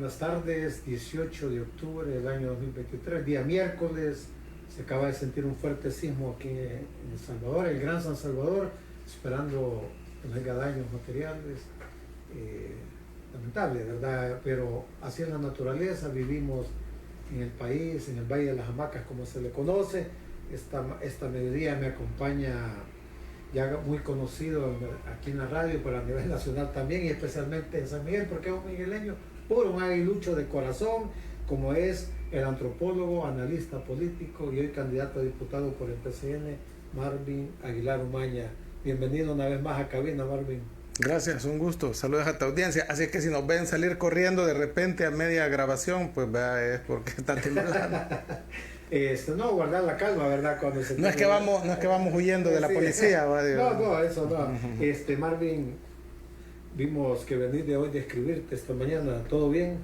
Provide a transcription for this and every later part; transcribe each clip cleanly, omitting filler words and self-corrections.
buenas tardes. 18 de octubre del año 2023, día miércoles. Se acaba de sentir un fuerte sismo aquí en El Salvador, el Gran San Salvador, esperando que no haya daños materiales. Lamentable, ¿verdad? Pero así es la naturaleza. Vivimos en el país, en el Valle de las Hamacas, como se le conoce. Esta mediodía me acompaña ya muy conocido aquí en la radio, pero a nivel nacional también, y especialmente en San Miguel, porque es un migueleño puro, un aguilucho de corazón, como es el antropólogo, analista político y hoy candidato a diputado por el PCN, Marvin Aguilar Umaña. Bienvenido una vez más a cabina, Marvin. Gracias, un gusto. Saludos a tu audiencia. Así que si nos ven salir corriendo de repente a media grabación, pues vea, es porque está temblando. No, guardar la calma, ¿verdad? Cuando se no es que vamos huyendo de la policía. No, eso no. Marvin, vimos que venís de hoy de escribirte esta mañana. ¿Todo bien?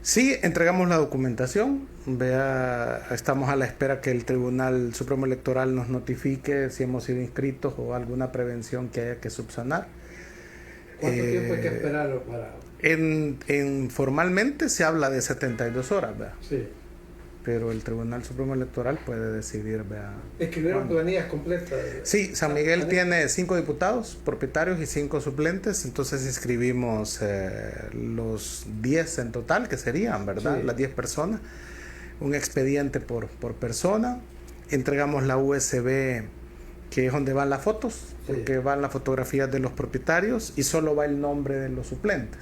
Sí, entregamos la documentación. Estamos a la espera que el Tribunal Supremo Electoral nos notifique si hemos sido inscritos o alguna prevención que haya que subsanar. ¿Cuánto tiempo hay que esperar para...? Formalmente se habla de 72 horas, ¿verdad? Sí. Pero el Tribunal Supremo Electoral puede decidir, ¿verdad? ¿Escribieron planillas completas? Sí, San Miguel tiene 5 diputados propietarios y 5 suplentes, entonces inscribimos los 10 en total, que serían, ¿verdad? Sí. Las 10 personas, un expediente por persona, entregamos la USB, que es donde van las fotos, porque sí, van las fotografías de los propietarios y solo va el nombre de los suplentes.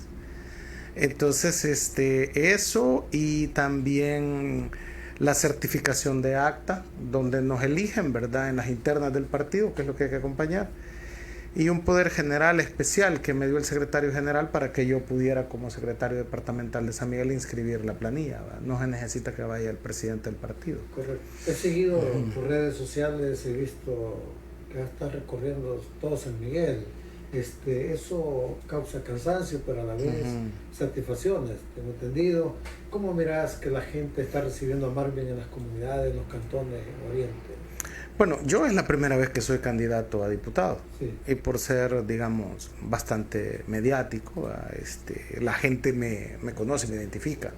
Entonces, eso, y también la certificación de acta, donde nos eligen, ¿verdad?, en las internas del partido, que es lo que hay que acompañar, y un poder general especial que me dio el secretario general para que yo pudiera, como secretario departamental de San Miguel, inscribir la planilla, ¿verdad? No se necesita que vaya el presidente del partido. Correcto. He seguido tus redes sociales, he visto que estás recorriendo todo San Miguel. Eso causa cansancio, pero a la vez satisfacciones, tengo entendido. ¿Cómo miras que la gente está recibiendo a Marvin en las comunidades, en los cantones Oriente? Bueno, yo es la primera vez que soy candidato a diputado, sí, y por ser, digamos, bastante mediático, la gente me conoce, me identifica.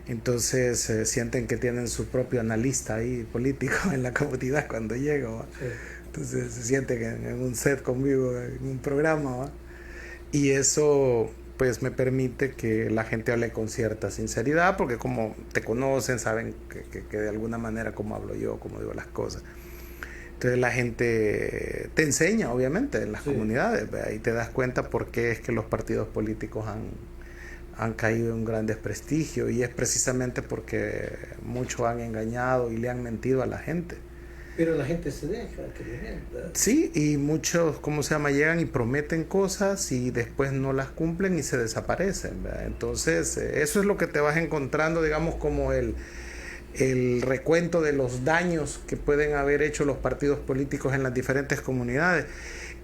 Entonces sienten que tienen su propio analista ahí político en la comunidad cuando llego. Sí. Entonces se siente que en un set conmigo, en un programa, ¿va? Y eso pues me permite que la gente hable con cierta sinceridad, porque como te conocen, saben que de alguna manera cómo hablo yo, cómo digo las cosas. Entonces la gente te enseña, obviamente, en las comunidades, ¿verdad? Y te das cuenta por qué es que los partidos políticos han caído en un gran desprestigio, y es precisamente porque muchos han engañado y le han mentido a la gente. Pero la gente se deja que le mienta. Sí, y muchos, llegan y prometen cosas y después no las cumplen y se desaparecen, ¿verdad? Entonces, eso es lo que te vas encontrando, digamos, como el recuento de los daños que pueden haber hecho los partidos políticos en las diferentes comunidades.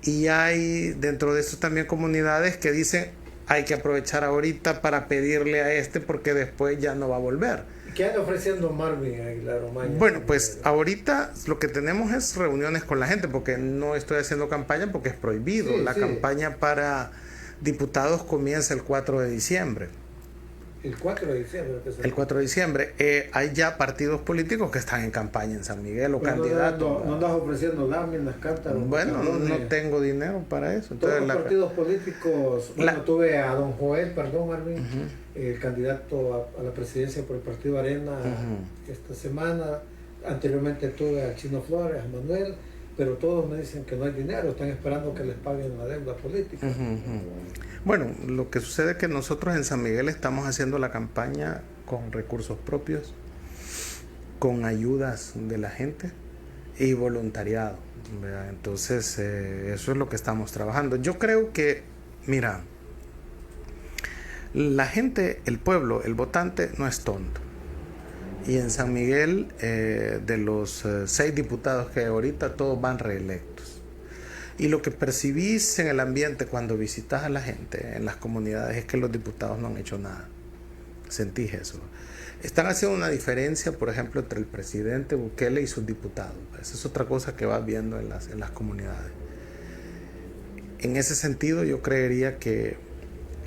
Y hay dentro de eso también comunidades que dicen, hay que aprovechar ahorita para pedirle a porque después ya no va a volver. ¿Qué anda ofreciendo Marvin Aguilar Umaña? Bueno, pues ahorita lo que tenemos es reuniones con la gente, porque no estoy haciendo campaña porque es prohibido. La campaña para diputados comienza el 4 de diciembre. El 4 de diciembre. El 4 de diciembre. Hay ya partidos políticos que están en campaña en San Miguel o candidatos. ¿No andas ofreciendo láminas, cántaros? Bueno, no tengo dinero para eso. Entonces, todos los partidos políticos... tuve a don Joel, Marvin, el candidato a la presidencia por el Partido Arena esta semana. Anteriormente tuve a Chino Flores, a Manuel, pero todos me dicen que no hay dinero, están esperando que les paguen la deuda política. Bueno, lo que sucede es que nosotros en San Miguel estamos haciendo la campaña con recursos propios, con ayudas de la gente y voluntariado, ¿verdad? Entonces, eso es lo que estamos trabajando. Yo creo que, mira, la gente, el pueblo, el votante no es tonto. Y en San Miguel, de los 6 diputados que hay ahorita, todos van reelectos. Y lo que percibís en el ambiente cuando visitas a la gente en las comunidades es que los diputados no han hecho nada. Sentís eso. Están haciendo una diferencia, por ejemplo, entre el presidente Bukele y sus diputados. Esa es otra cosa que vas viendo en las comunidades. En ese sentido, yo creería que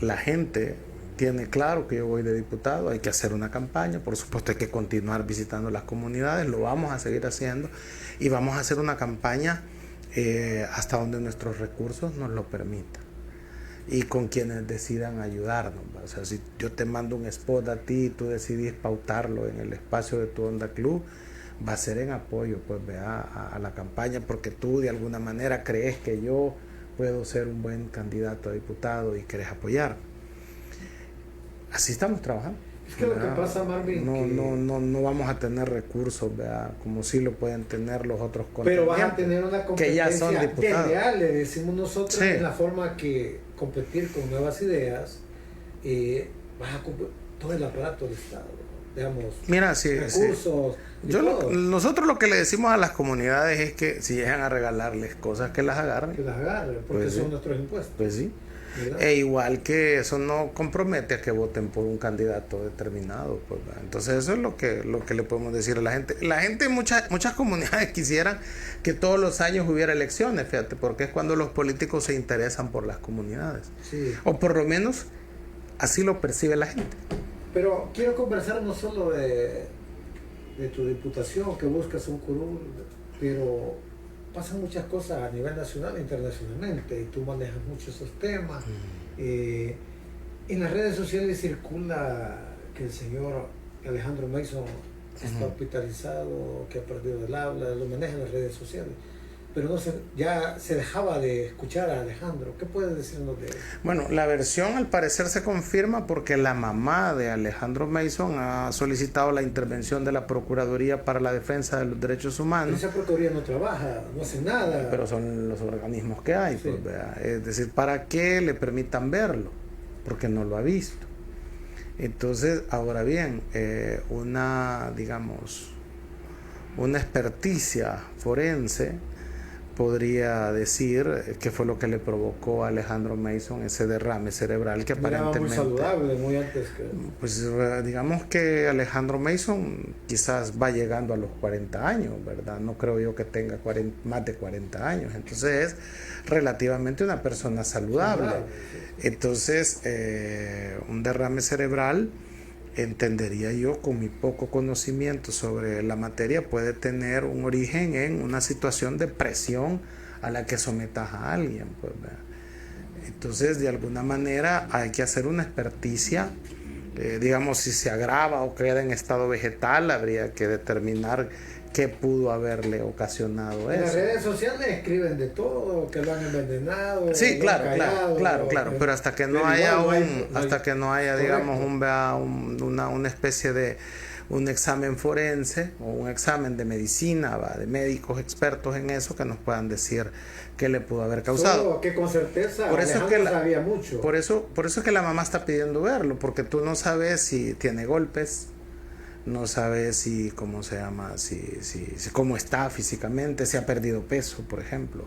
la gente tiene claro que yo voy de diputado, hay que hacer una campaña, por supuesto hay que continuar visitando las comunidades, lo vamos a seguir haciendo y vamos a hacer una campaña hasta donde nuestros recursos nos lo permitan y con quienes decidan ayudarnos. O sea, si yo te mando un spot a ti y tú decidís pautarlo en el espacio de tu Onda Club, va a ser en apoyo pues, a la campaña, porque tú de alguna manera crees que yo puedo ser un buen candidato a diputado y querés apoyar. Así estamos trabajando. Es que lo que pasa, Marvin, no vamos a tener recursos, ¿verdad? Como sí lo pueden tener los otros contendientes. Pero vas a tener una competencia que ya son diputados. Desleal, le decimos nosotros, sí. En la forma que competir con nuevas ideas, vas a cumplir todo el aparato del Estado, digamos, mira, sí, recursos. Sí. Nosotros lo que le decimos a las comunidades es que si llegan a regalarles cosas, que las agarren. Que las agarren, porque pues son sí. nuestros impuestos. Pues sí. ¿Verdad? E igual que eso no compromete a que voten por un candidato determinado, pues, entonces eso es lo que le podemos decir a la gente. La gente, muchas comunidades quisieran que todos los años hubiera elecciones, fíjate, porque es cuando los políticos se interesan por las comunidades. Sí. O por lo menos así lo percibe la gente. Pero quiero conversar no solo de tu diputación, que buscas un curul, pero pasan muchas cosas a nivel nacional e internacionalmente, y tú manejas mucho esos temas. En las redes sociales circula que el señor Alejandro Mason está hospitalizado, que ha perdido el habla, lo maneja en las redes sociales. Pero ya se dejaba de escuchar a Alejandro. ¿Qué puedes decirnos de él? Bueno, la versión al parecer se confirma porque la mamá de Alejandro Mason ha solicitado la intervención de la Procuraduría para la Defensa de los Derechos Humanos. Pero esa Procuraduría no trabaja, no hace nada. Pero son los organismos que hay, sí. Pues, es decir, ¿para qué le permitan verlo? Porque no lo ha visto. Entonces, ahora bien, una experticia forense podría decir que fue lo que le provocó a Alejandro Mason ese derrame cerebral que aparentemente muy saludable, muy antes que... Pues digamos que Alejandro Mason quizás va llegando a los 40 años, ¿verdad? No creo yo que tenga más de 40 años, entonces es relativamente una persona saludable. Entonces un derrame cerebral, entendería yo, con mi poco conocimiento sobre la materia, puede tener un origen en una situación de presión a la que sometas a alguien, pues, ¿verdad? Entonces, de alguna manera hay que hacer una experticia, digamos, si se agrava o queda en estado vegetal, habría que determinar qué pudo haberle ocasionado eso. En las redes sociales escriben de todo, que lo han envenenado. Sí, claro, pero hasta que no haya, digamos, una especie de un examen forense o un examen de medicina, de médicos expertos en eso, que nos puedan decir qué le pudo haber causado. Solo que con certeza por eso sabía mucho. Por eso es que la mamá está pidiendo verlo, porque tú no sabes si tiene golpes, no sabes si, ¿cómo se llama? Si cómo está físicamente, si ha perdido peso, por ejemplo.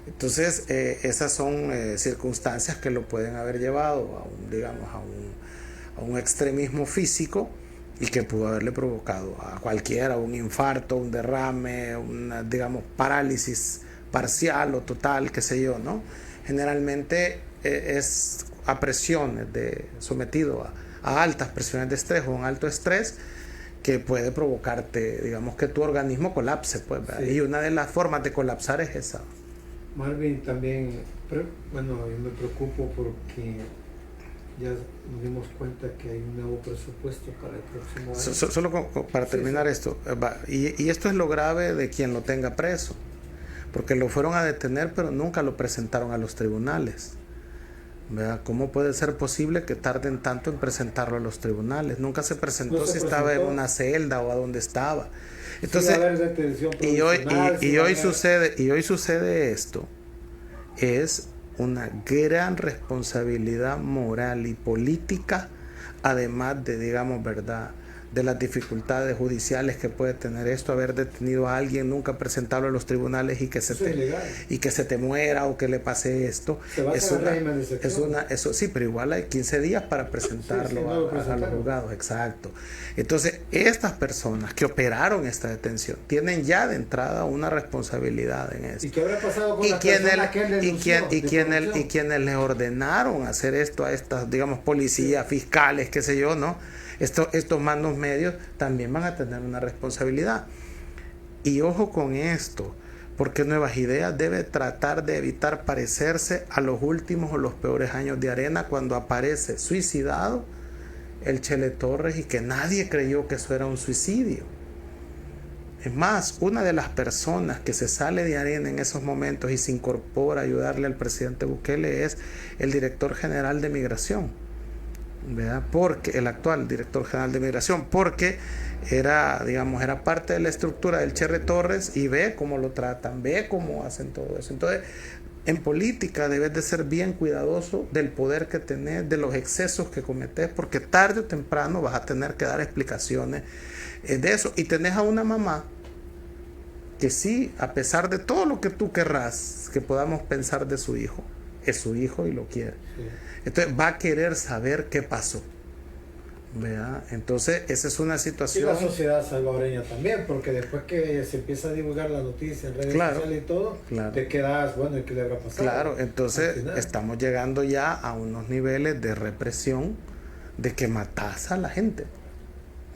Entonces, esas son circunstancias que lo pueden haber llevado a un extremismo físico y que pudo haberle provocado a cualquiera un infarto, un derrame, una, digamos, parálisis parcial o total, qué sé yo, ¿no? Generalmente es a presiones, sometido a altas presiones de estrés o un alto estrés, que puede provocarte, digamos, que tu organismo colapse, pues, sí. Y una de las formas de colapsar es esa. Marvin, también, bueno, yo me preocupo porque ya nos dimos cuenta que hay un nuevo presupuesto para el próximo año. Solo para terminar esto, y esto es lo grave de quien lo tenga preso, porque lo fueron a detener, pero nunca lo presentaron a los tribunales. ¿Verdad? ¿Cómo puede ser posible que tarden tanto en presentarlo a los tribunales? Nunca se presentó si estaba en una celda o a dónde estaba. Entonces, y hoy sucede esto. Es una gran responsabilidad moral y política, además de, digamos, verdad, de las dificultades judiciales que puede tener esto, haber detenido a alguien, nunca presentarlo a los tribunales y que se te muera o que le pase esto. Eso sí, pero igual hay 15 días para presentarlo a los juzgados. Exacto. Entonces, estas personas que operaron esta detención tienen ya de entrada una responsabilidad en eso. ¿Y qué habrá pasado con la persona que él denunció? Y quienes le ordenaron hacer esto a estas, digamos, policías, fiscales, qué sé yo, ¿no? Estos mandos medios también van a tener una responsabilidad. Y ojo con esto, porque Nuevas Ideas debe tratar de evitar parecerse a los últimos o los peores años de Arena, cuando aparece suicidado el Chele Torres y que nadie creyó que eso era un suicidio. Es más, una de las personas que se sale de Arena en esos momentos y se incorpora a ayudarle al presidente Bukele es el director general de Migración, ¿verdad? Porque el actual director general de Migración, porque era parte de la estructura del Chele Torres, y ve cómo lo tratan, ve cómo hacen todo eso. Entonces, en política debes de ser bien cuidadoso del poder que tenés, de los excesos que cometés, porque tarde o temprano vas a tener que dar explicaciones de eso. Y tenés a una mamá que sí, a pesar de todo lo que tú querrás que podamos pensar de su hijo, es su hijo y lo quiere. Sí. Entonces va a querer saber qué pasó. ¿Verdad? Entonces esa es una situación. Y la sociedad salvadoreña también, porque después que se empieza a divulgar la noticia en redes sociales y todo, te quedas, bueno, ¿y qué le habrá pasado? Claro, entonces estamos llegando ya a unos niveles de represión, de que matas a la gente.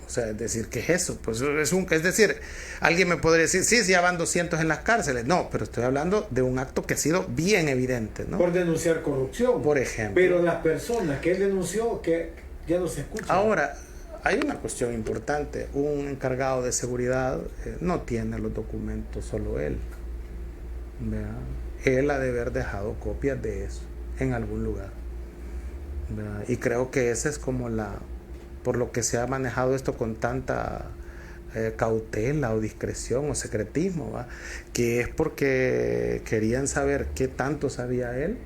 O sea, es decir, ¿qué es eso? Pues es decir, alguien me podría decir, sí, ya van 200 en las cárceles. No, pero estoy hablando de un acto que ha sido bien evidente, ¿no? Por denunciar corrupción. Por ejemplo. Pero las personas que él denunció, que ya no se escuchan. Ahora, hay una cuestión importante. Un encargado de seguridad no tiene los documentos, solo él. ¿Verdad? Él ha de haber dejado copias de eso en algún lugar. ¿Verdad? Y creo que esa es como por lo que se ha manejado esto con tanta cautela o discreción o secretismo, ¿va? Que es porque querían saber qué tanto sabía él,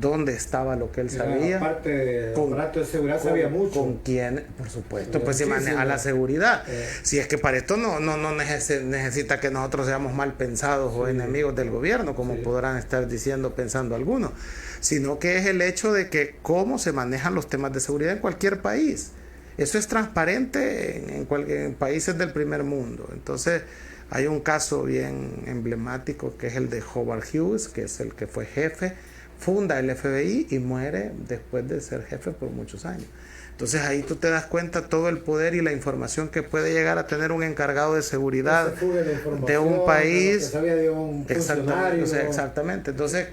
dónde estaba lo que él sabía. Aparte del aparato de seguridad sabía mucho. Con quién, por supuesto, pues se maneja la seguridad. Si es que para esto no necesita que nosotros seamos mal pensados o enemigos del gobierno, como podrán estar pensando algunos, sino que es el hecho de que cómo se manejan los temas de seguridad en cualquier país. Eso es transparente en países del primer mundo. Entonces, hay un caso bien emblemático que es el de Howard Hughes, que es el que fue jefe, funda el FBI y muere después de ser jefe por muchos años. Entonces ahí tú te das cuenta todo el poder y la información que puede llegar a tener un encargado de seguridad de un país. De un funcionario. Exactamente. Entonces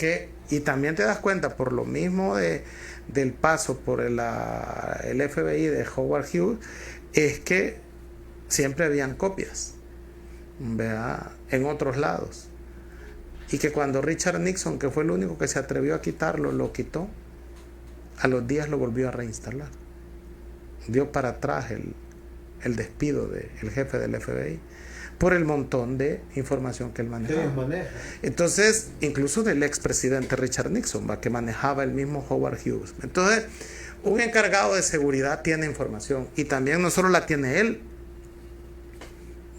y también te das cuenta por lo mismo del paso por el FBI de Howard Hughes, es que siempre habían copias, ¿verdad?, en otros lados. Y que cuando Richard Nixon, que fue el único que se atrevió a quitarlo, lo quitó, a los días lo volvió a reinstalar. Dio para atrás el despido del jefe del FBI por el montón de información que él manejaba. Entonces, incluso del expresidente Richard Nixon, que manejaba el mismo Howard Hughes. Entonces, un encargado de seguridad tiene información y también no solo la tiene él.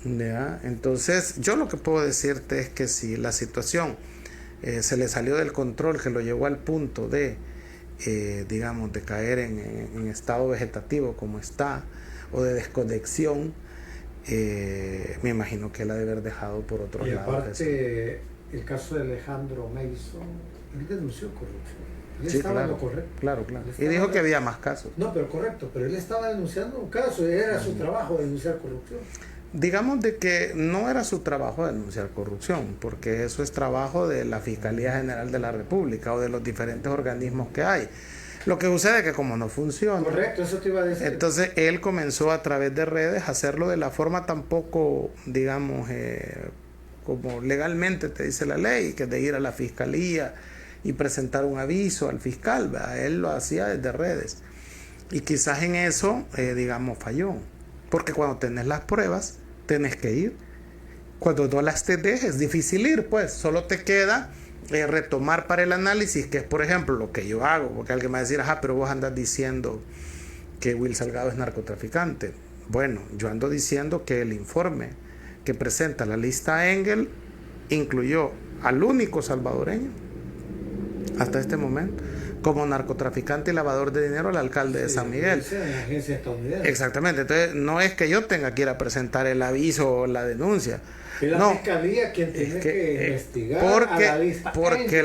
¿Ya? Entonces, yo lo que puedo decirte es que si la situación se le salió del control, que lo llevó al punto de, digamos, de caer en estado vegetativo como está, o de desconexión, me imagino que él ha de haber dejado por otros lados. Y aparte, el caso de Alejandro Mason, él denunció corrupción. Él estaba en lo correcto. Claro. Y dijo que había más casos. No, pero correcto, pero él estaba denunciando un caso, era su trabajo denunciar corrupción. Digamos de que no era su trabajo denunciar corrupción, porque eso es trabajo de la Fiscalía General de la República o de los diferentes organismos que hay. Lo que sucede es que como no funciona. Correcto, eso te iba a decir. Entonces él comenzó a través de redes a hacerlo de la forma tampoco, digamos, como legalmente te dice la ley, que es de ir a la Fiscalía y presentar un aviso al fiscal, ¿verdad? Él lo hacía desde redes. Y quizás en eso, digamos, falló. Porque cuando tenés las pruebas, tenés que ir. Cuando no las tenés, es difícil ir, pues. Solo te queda retomar para el análisis, que es, por ejemplo, lo que yo hago. Porque alguien me va a decir, pero vos andas diciendo que Will Salgado es narcotraficante. Bueno, yo ando diciendo que el informe que presenta la lista Engel incluyó al único salvadoreño hasta este momento como narcotraficante y lavador de dinero al alcalde de San Miguel. Agencia estadounidense. Exactamente, entonces no es que yo tenga que ir a presentar el aviso o la denuncia. Es la fiscalía quien tiene que investigar a la lista porque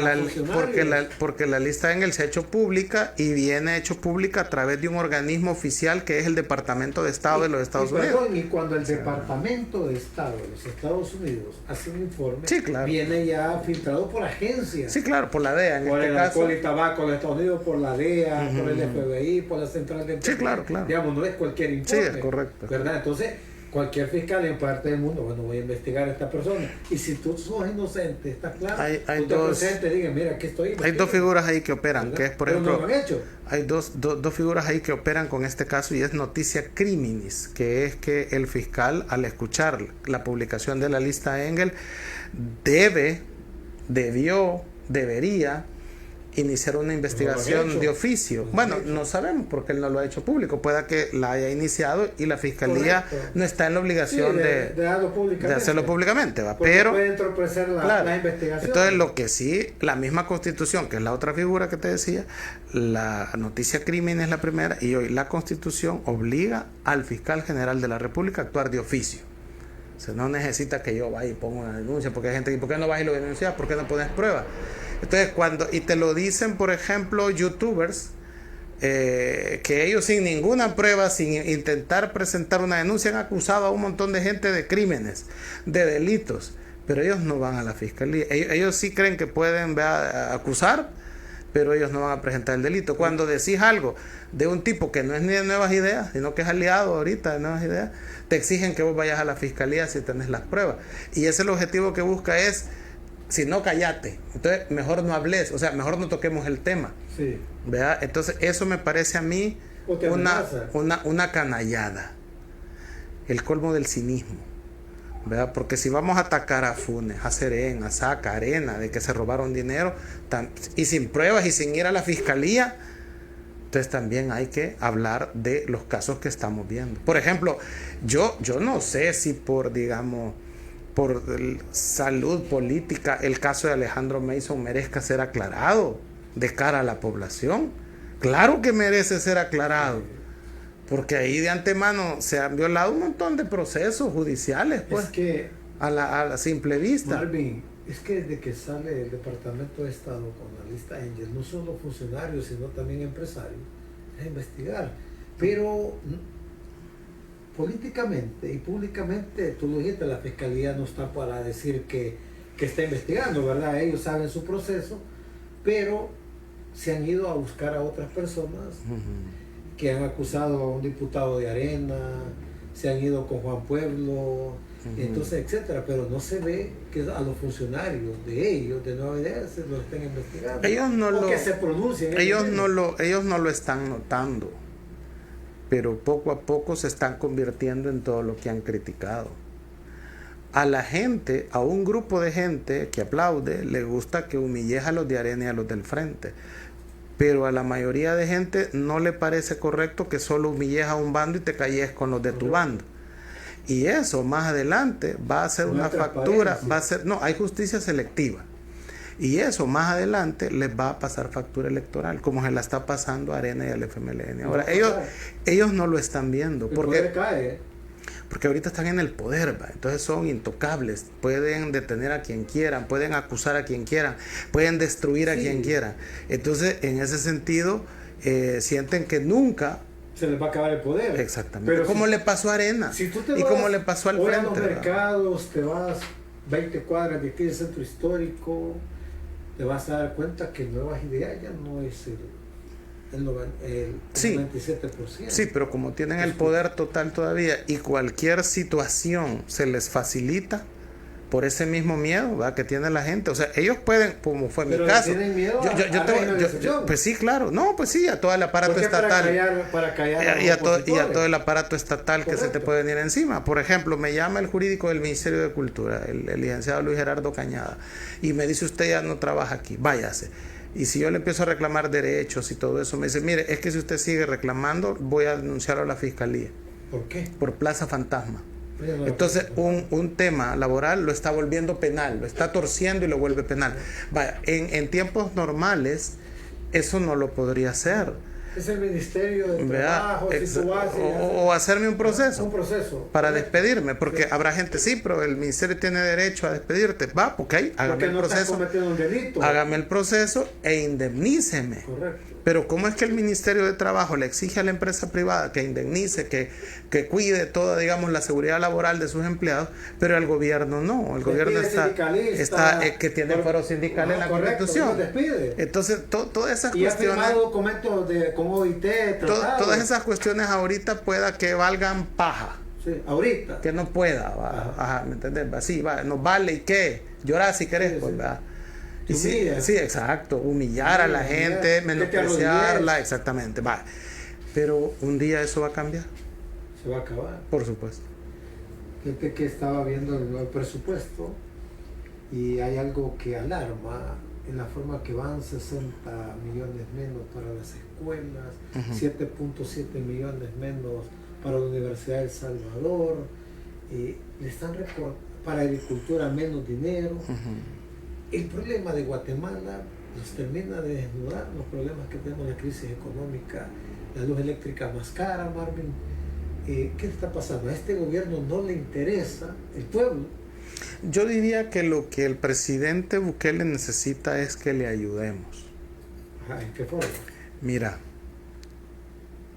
la lista Engel se ha hecho pública y viene hecho pública a través de un organismo oficial que es el Departamento de Estado de los Estados Unidos. Y cuando el Departamento de Estado de los Estados Unidos hace un informe, sí, claro, viene ya filtrado por agencias. Sí, claro, por la DEA. Por el alcohol y tabaco de Estados Unidos, por la DEA, por el FBI, por la Central de Empresas. Sí, claro, claro. Digamos, no es cualquier informe. Sí, es correcto. ¿Verdad? Entonces, cualquier fiscal en parte del mundo, bueno, voy a investigar a esta persona. Y si tú sos inocente, está claro, hay tú dos, te presentes, diga, mira, aquí estoy. Hay dos figuras ahí que operan, ¿verdad? Que es, por ejemplo, no lo han hecho. Hay dos figuras ahí que operan con este caso y es noticia criminis, que es que el fiscal, al escuchar la publicación de la lista Engel, debería iniciar una investigación de oficio. Bueno, no sabemos porque él no lo ha hecho público. Pueda que la haya iniciado y la fiscalía no está en la obligación de hacerlo públicamente. ¿Va? Pero puede entorpecer la investigación. Entonces, lo que sí, la misma Constitución, que es la otra figura que te decía, la noticia crimen es la primera, y hoy la Constitución obliga al fiscal general de la República a actuar de oficio. O sea, no necesita que yo vaya y ponga una denuncia, porque hay gente que, ¿por qué no vas y lo denuncias? ¿Por qué no pones pruebas? Entonces, y te lo dicen, por ejemplo, youtubers, que ellos sin ninguna prueba, sin intentar presentar una denuncia, han acusado a un montón de gente de crímenes, de delitos, pero ellos no van a la fiscalía. Ellos sí creen que pueden acusar, pero ellos no van a presentar el delito. Cuando decís algo de un tipo que no es ni de Nuevas Ideas, sino que es aliado ahorita de Nuevas Ideas, te exigen que vos vayas a la fiscalía si tenés las pruebas. Y ese es el objetivo que busca es, si no, callate. Entonces, mejor no hables, o sea, mejor no toquemos el tema. Sí. ¿Verdad? Entonces, eso me parece a mí una canallada. El colmo del cinismo. ¿Verdad? Porque si vamos a atacar a Funes, a Serén, a Saca, a Arena, de que se robaron dinero, y sin pruebas y sin ir a la fiscalía, entonces también hay que hablar de los casos que estamos viendo. Por ejemplo, yo no sé si por salud política el caso de Alejandro Mason merezca ser aclarado de cara a la población. Claro que merece ser aclarado, porque ahí de antemano se han violado un montón de procesos judiciales, pues, es que, a la simple vista. Marvin, es que desde que sale el Departamento de Estado con la lista Engel, no solo funcionarios, sino también empresarios, a investigar. Pero políticamente y públicamente, tú lo dijiste, la fiscalía no está para decir que está investigando, ¿verdad? Ellos saben su proceso, pero se han ido a buscar a otras personas que han acusado a un diputado de Arena, se han ido con Juan Pueblo, entonces, etcétera, pero no se ve que a los funcionarios de ellos, de Nueva Ideas, se lo estén investigando. Que se pronuncien. Ellos no lo están notando, pero poco a poco se están convirtiendo en todo lo que han criticado. A la gente, a un grupo de gente que aplaude, le gusta que humilles a los de Arena y a los del Frente. Pero a la mayoría de gente no le parece correcto que solo humilles a un bando y te calles con los de tu bando. Y eso más adelante va a ser una factura, hay justicia selectiva. Y eso más adelante les va a pasar factura electoral, como se la está pasando a Arena y al FMLN. Ahora, ellos no lo están viendo. Porque ahorita están en el poder, ¿va? Entonces son intocables. Pueden detener a quien quieran, pueden acusar a quien quieran, pueden destruir a quien quieran. Entonces, en ese sentido, sienten que nunca se les va a acabar el poder. Exactamente. Pero como le pasó a Arena y como le pasó al Frente. A los mercados, te vas 20 cuadras de aquí del centro histórico, te vas a dar cuenta que Nuevas Ideas ya no es el 97%. Sí, pero como tienen el poder total todavía y cualquier situación se les facilita por ese mismo miedo, ¿verdad?, que tiene la gente. O sea, ellos pueden, como fue mi caso. ¿Tienen miedo pues sí, claro. No, pues sí, a todo el aparato estatal. Para callar y a todo el aparato estatal. Correcto. Que se te puede venir encima. Por ejemplo, me llama el jurídico del Ministerio de Cultura, el licenciado Luis Gerardo Cañada, y me dice: usted ya no trabaja aquí, váyase. Y si yo le empiezo a reclamar derechos y todo eso, me dice: mire, es que si usted sigue reclamando, voy a denunciarlo a la fiscalía. ¿Por qué? Por plaza fantasma. No, Entonces un tema laboral lo está volviendo penal, lo está torciendo y lo vuelve penal. Vaya, en tiempos normales eso no lo podría hacer. Es el Ministerio de Trabajo, o hacerme un proceso para despedirme, porque sí. Habrá gente, sí, pero el Ministerio tiene derecho a despedirte. Va, porque hágame el proceso, un delito. Hágame el proceso e indemníceme. Correcto. Pero ¿cómo es que el Ministerio de Trabajo le exige a la empresa privada que indemnice, que cuide toda, digamos, la seguridad laboral de sus empleados, pero el gobierno no? El gobierno está que tiene fuero sindical en la Constitución. Entonces, todas esas cuestiones... Y ha firmado documentos con OIT, todas esas cuestiones ahorita pueda que valgan paja. Sí, ahorita. Que no pueda, ajá, ¿me entendés? Sí, nos vale, ¿y qué? Llorar si querés, sí, pues, sí. ¿verdad? Y sí, exacto, humillar a la gente, menospreciarla, exactamente, va. Pero un día eso va a cambiar. Se va a acabar. Por supuesto. Gente que estaba viendo el nuevo presupuesto y hay algo que alarma en la forma que van 60 millones menos para las escuelas, 7.7 millones menos para la Universidad de El Salvador, le están para agricultura menos dinero. El problema de Guatemala nos termina de desnudar los problemas que tenemos, la crisis económica, la luz eléctrica más cara, Marvin. ¿Qué está pasando? A este gobierno no le interesa el pueblo. Yo diría que lo que el presidente Bukele necesita es que le ayudemos. ¿En qué forma? Mira,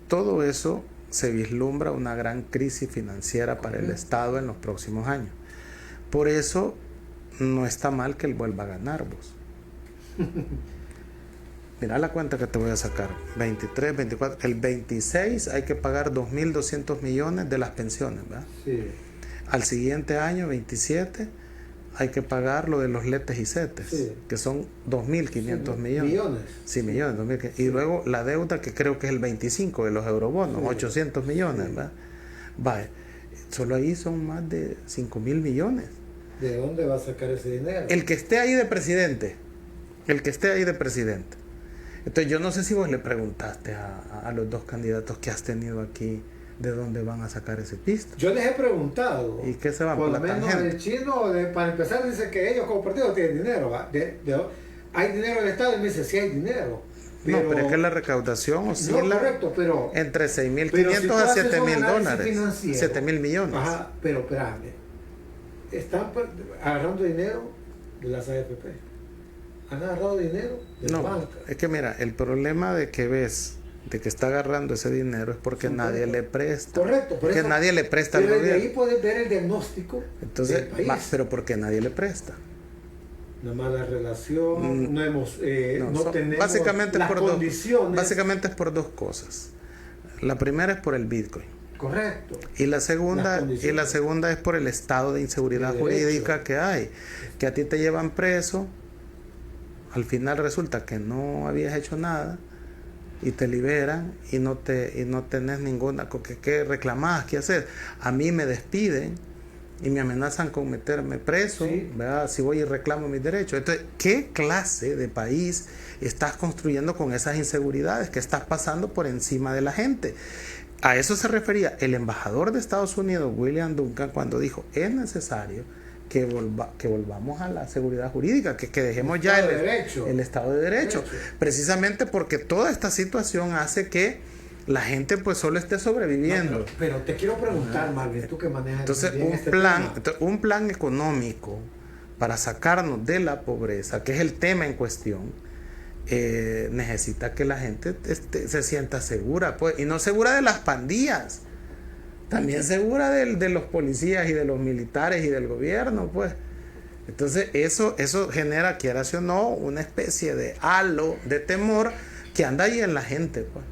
todo eso se vislumbra una gran crisis financiera para el Estado en los próximos años. Por eso no está mal que él vuelva a ganar, vos. Mira la cuenta que te voy a sacar. 23, 24, el 26 hay que pagar 2.200 millones de las pensiones, ¿verdad? Sí. Al siguiente año, 27, hay que pagar lo de los letes y setes, sí, que son 2.500 millones. Sí, millones. 2.500. Y luego la deuda, que creo que es el 25 de los eurobonos, sí, 800 millones, sí, ¿verdad? Vale. Solo ahí son más de 5.000 millones. ¿De dónde va a sacar ese dinero? El que esté ahí de presidente. Entonces yo no sé si vos le preguntaste a los dos candidatos que has tenido aquí de dónde van a sacar ese pisto. Yo les he preguntado. ¿Y qué se va por lo menos el chino, para empezar, dice que ellos como partido tienen dinero. ¿Hay dinero del Estado? Y me dice, sí hay dinero. Pero, no, pero es que la recaudación oscila, no, correcto, pero, entre 6.500 a 7.000 dólares. 7.000 millones. Ajá, pero espérame. Están agarrando dinero de las AFP. Han agarrado dinero de la banca. Es que mira, el problema de que ves de que está agarrando ese dinero es porque nadie le presta. Correcto. Porque nadie le presta al gobierno. Desde ahí puedes ver el diagnóstico. Entonces, del país. Pero porque nadie le presta. Una mala relación, no hemos, no tenemos básicamente las condiciones. Básicamente es por dos cosas. La primera es por el Bitcoin. Correcto. Y la segunda es por el estado de inseguridad jurídica que hay. Que a ti te llevan preso, al final resulta que no habías hecho nada y te liberan y no tenés ninguna que reclamás, qué hacer. A mí me despiden y me amenazan con meterme preso, sí, ¿verdad? Si voy y reclamo mis derechos. Entonces, ¿qué clase de país estás construyendo con esas inseguridades que estás pasando por encima de la gente? A eso se refería el embajador de Estados Unidos, William Duncan, cuando dijo, es necesario que volvamos a la seguridad jurídica, que dejemos ya el Estado de Derecho, precisamente porque toda esta situación hace que la gente pues solo esté sobreviviendo. No, pero te quiero preguntar, Marvin, tú que manejas entonces un plan económico para sacarnos de la pobreza, que es el tema en cuestión, necesita que la gente se sienta segura, pues, y no segura de las pandillas, también segura de los policías y de los militares y del gobierno, pues. Entonces eso genera, quieras o no, una especie de halo de temor que anda ahí en la gente, pues.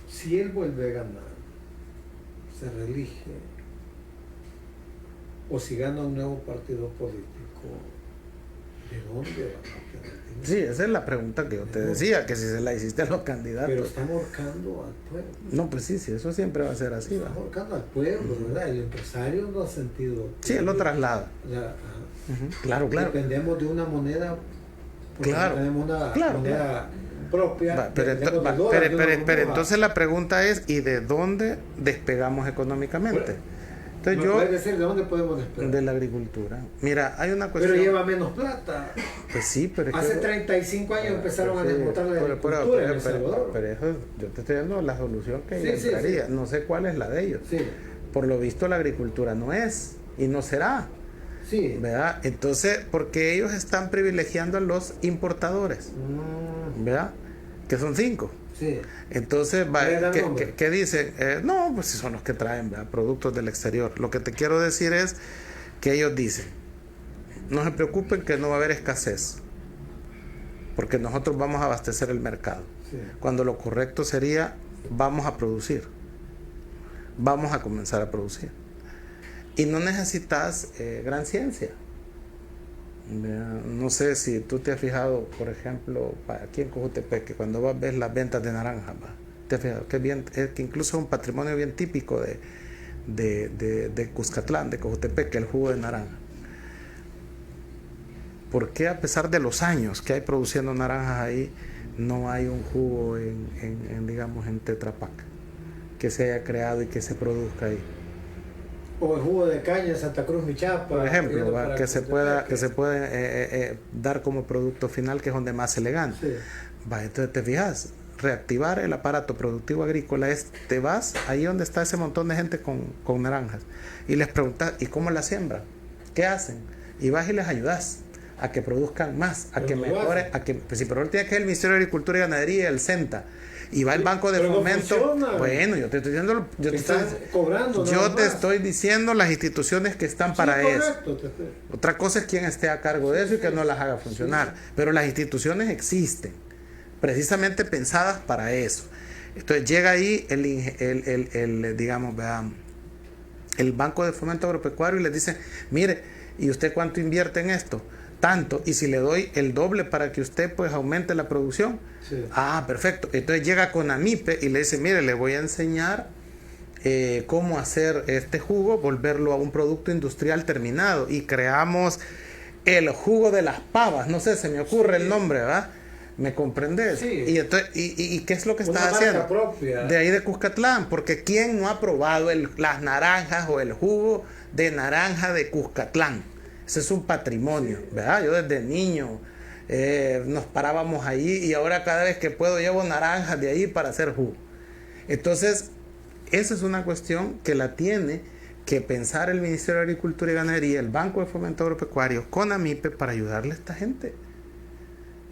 Si él vuelve a ganar, se reelige, o si gana un nuevo partido político, ¿de dónde van a obtener dinero? Sí, esa es la pregunta que yo te decía, que si se la hiciste a los candidatos. Pero están ahorcando al pueblo. No, pues sí, eso siempre va a ser así. Están ahorcando al pueblo, ¿verdad? El empresario no ha sentido... Sí, él lo traslada. Claro. Dependemos de una moneda, porque claro, tenemos una moneda propia. Pero entonces la pregunta es, ¿y de dónde despegamos económicamente? Entonces ¿Me puedes decir de dónde podemos despegar? De la agricultura. Mira, hay una cuestión... Pero lleva menos plata. Pues sí, pero... Hace 35 años empezaron a desmontar la agricultura en El Salvador. Pero eso, yo te estoy dando la solución que entraría. No sé cuál es la de ellos. Sí. Por lo visto la agricultura no es y no será. Sí. ¿Verdad? Entonces, porque ellos están privilegiando a los importadores. ¿Verdad? Que son 5. Sí. Entonces, ¿qué dicen? No, pues son los que traen, ¿verdad?, productos del exterior. Lo que te quiero decir es que ellos dicen, no se preocupen que no va a haber escasez, porque nosotros vamos a abastecer el mercado. Sí. Cuando lo correcto sería, vamos a producir. Vamos a comenzar a producir. Y no necesitas gran ciencia. No sé si tú te has fijado, por ejemplo, aquí en Cojutepec, que cuando vas ves las ventas de naranjas, te has fijado que incluso es un patrimonio bien típico de Cuscatlán, de Cojutepec, que el jugo de naranja. ¿Por qué, a pesar de los años que hay produciendo naranjas ahí, no hay un jugo digamos, en Tetra Pak que se haya creado y que se produzca ahí? O el jugo de caña en Santa Cruz, Michapa, por ejemplo, que se puede dar como producto final, que es donde más se le gana. Sí. Entonces te fijas, reactivar el aparato productivo agrícola es, te vas ahí donde está ese montón de gente con naranjas y les preguntas, ¿y cómo la siembran? ¿Qué hacen? Y vas y les ayudas a que produzcan más, a que mejoren, pues sí, pero tiene que ser el Ministerio de Agricultura y Ganadería, el CENTA, y va el Banco de Fomento. No, bueno, yo te estoy diciendo, yo te estoy diciendo las instituciones que están para eso. Otra cosa es quién esté a cargo de eso y que no las haga funcionar. Pero las instituciones existen, precisamente pensadas para eso. Entonces llega ahí digamos, el Banco de Fomento Agropecuario y les dice, mire, ¿y usted cuánto invierte en esto? Tanto, y si le doy el doble para que usted pues aumente la producción. Sí. Ah, perfecto. Entonces llega con Amipe y le dice, mire, le voy a enseñar cómo hacer este jugo, volverlo a un producto industrial terminado, y creamos el jugo de las pavas. No sé, se me ocurre el nombre, ¿verdad? ¿Me comprendes? Sí. Y entonces, ¿y qué es lo que estás marca haciendo? Propia. De ahí de Cuscatlán, porque ¿quién no ha probado las naranjas o el jugo de naranja de Cuscatlán? Ese es un patrimonio, ¿verdad? Yo desde niño nos parábamos ahí, y ahora cada vez que puedo llevo naranjas de ahí para hacer jugo. Entonces, esa es una cuestión que la tiene que pensar el Ministerio de Agricultura y Ganadería, el Banco de Fomento Agropecuario, con Amipe, para ayudarle a esta gente.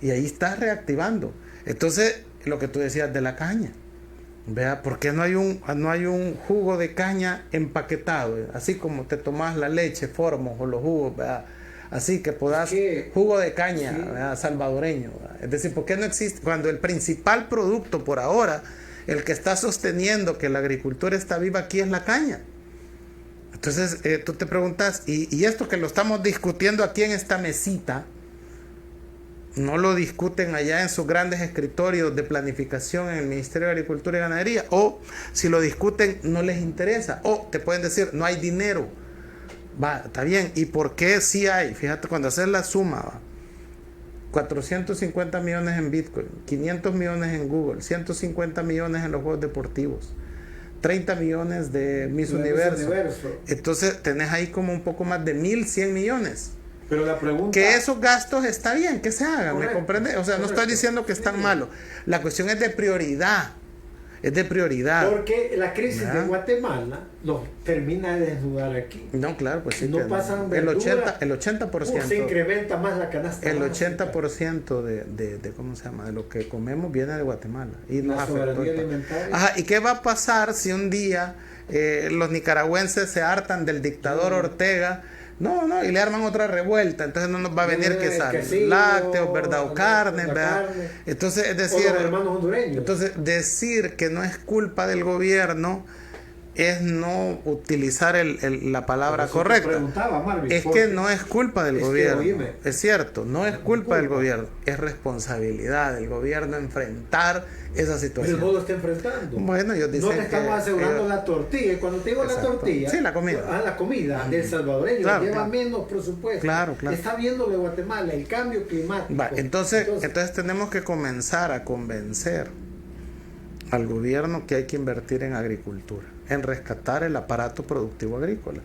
Y ahí estás reactivando. Entonces, lo que tú decías de la caña, vea, ¿por qué no hay un jugo de caña empaquetado? Así como te tomas la leche Formos o los jugos, ¿verdad? Así que podás, jugo de caña, sí, salvadoreño, ¿verdad? Es decir, ¿por qué no existe? Cuando el principal producto por ahora, el que está sosteniendo que la agricultura está viva aquí, es la caña. Entonces tú te preguntas, ¿y esto que lo estamos discutiendo aquí en esta mesita, no lo discuten allá en sus grandes escritorios de planificación en el Ministerio de Agricultura y Ganadería? O si lo discuten, no les interesa. O te pueden decir, no hay dinero. Va, está bien. ¿Y por qué sí hay? Fíjate, cuando haces la suma, 450 millones en Bitcoin, 500 millones en Google, 150 millones en los juegos deportivos, 30 millones de Miss Universo. Entonces tenés ahí como un poco más de 1.100 millones. Pero la pregunta... Que esos gastos está bien, que se hagan, correcto, ¿me comprendes? O sea, correcto, no estoy diciendo que están malos. La cuestión es de prioridad. Es de prioridad. Porque la crisis de Guatemala los termina de desnudar aquí. No, claro, pues sí. No pasan el 80%. Se incrementa más la canasta. El 80% de ¿cómo se llama? De lo que comemos viene de Guatemala. Y nos afectó. Ajá, ¿y qué va a pasar si un día los nicaragüenses se hartan del dictador Ortega? No, y le arman otra revuelta, entonces no nos va a venir que salen lácteos, ¿verdad? O carne, ¿verdad? Entonces, es decir, o los hermanos hondureños. Entonces, decir que no es culpa del gobierno es no utilizar la palabra correcta. Marvin, es que no es culpa del gobierno. Oíme, es cierto, no es culpa del gobierno, es responsabilidad del gobierno enfrentar esa situación. Pero no lo está enfrentando. Bueno, ellos dicen no le estamos asegurando la tortilla. Y cuando te digo exacto. la tortilla, sí, la comida. La comida del salvadoreño lleva menos presupuesto. Claro. Está viendo de Guatemala el cambio climático. Entonces tenemos que comenzar a convencer al gobierno que hay que invertir en agricultura, en rescatar el aparato productivo agrícola,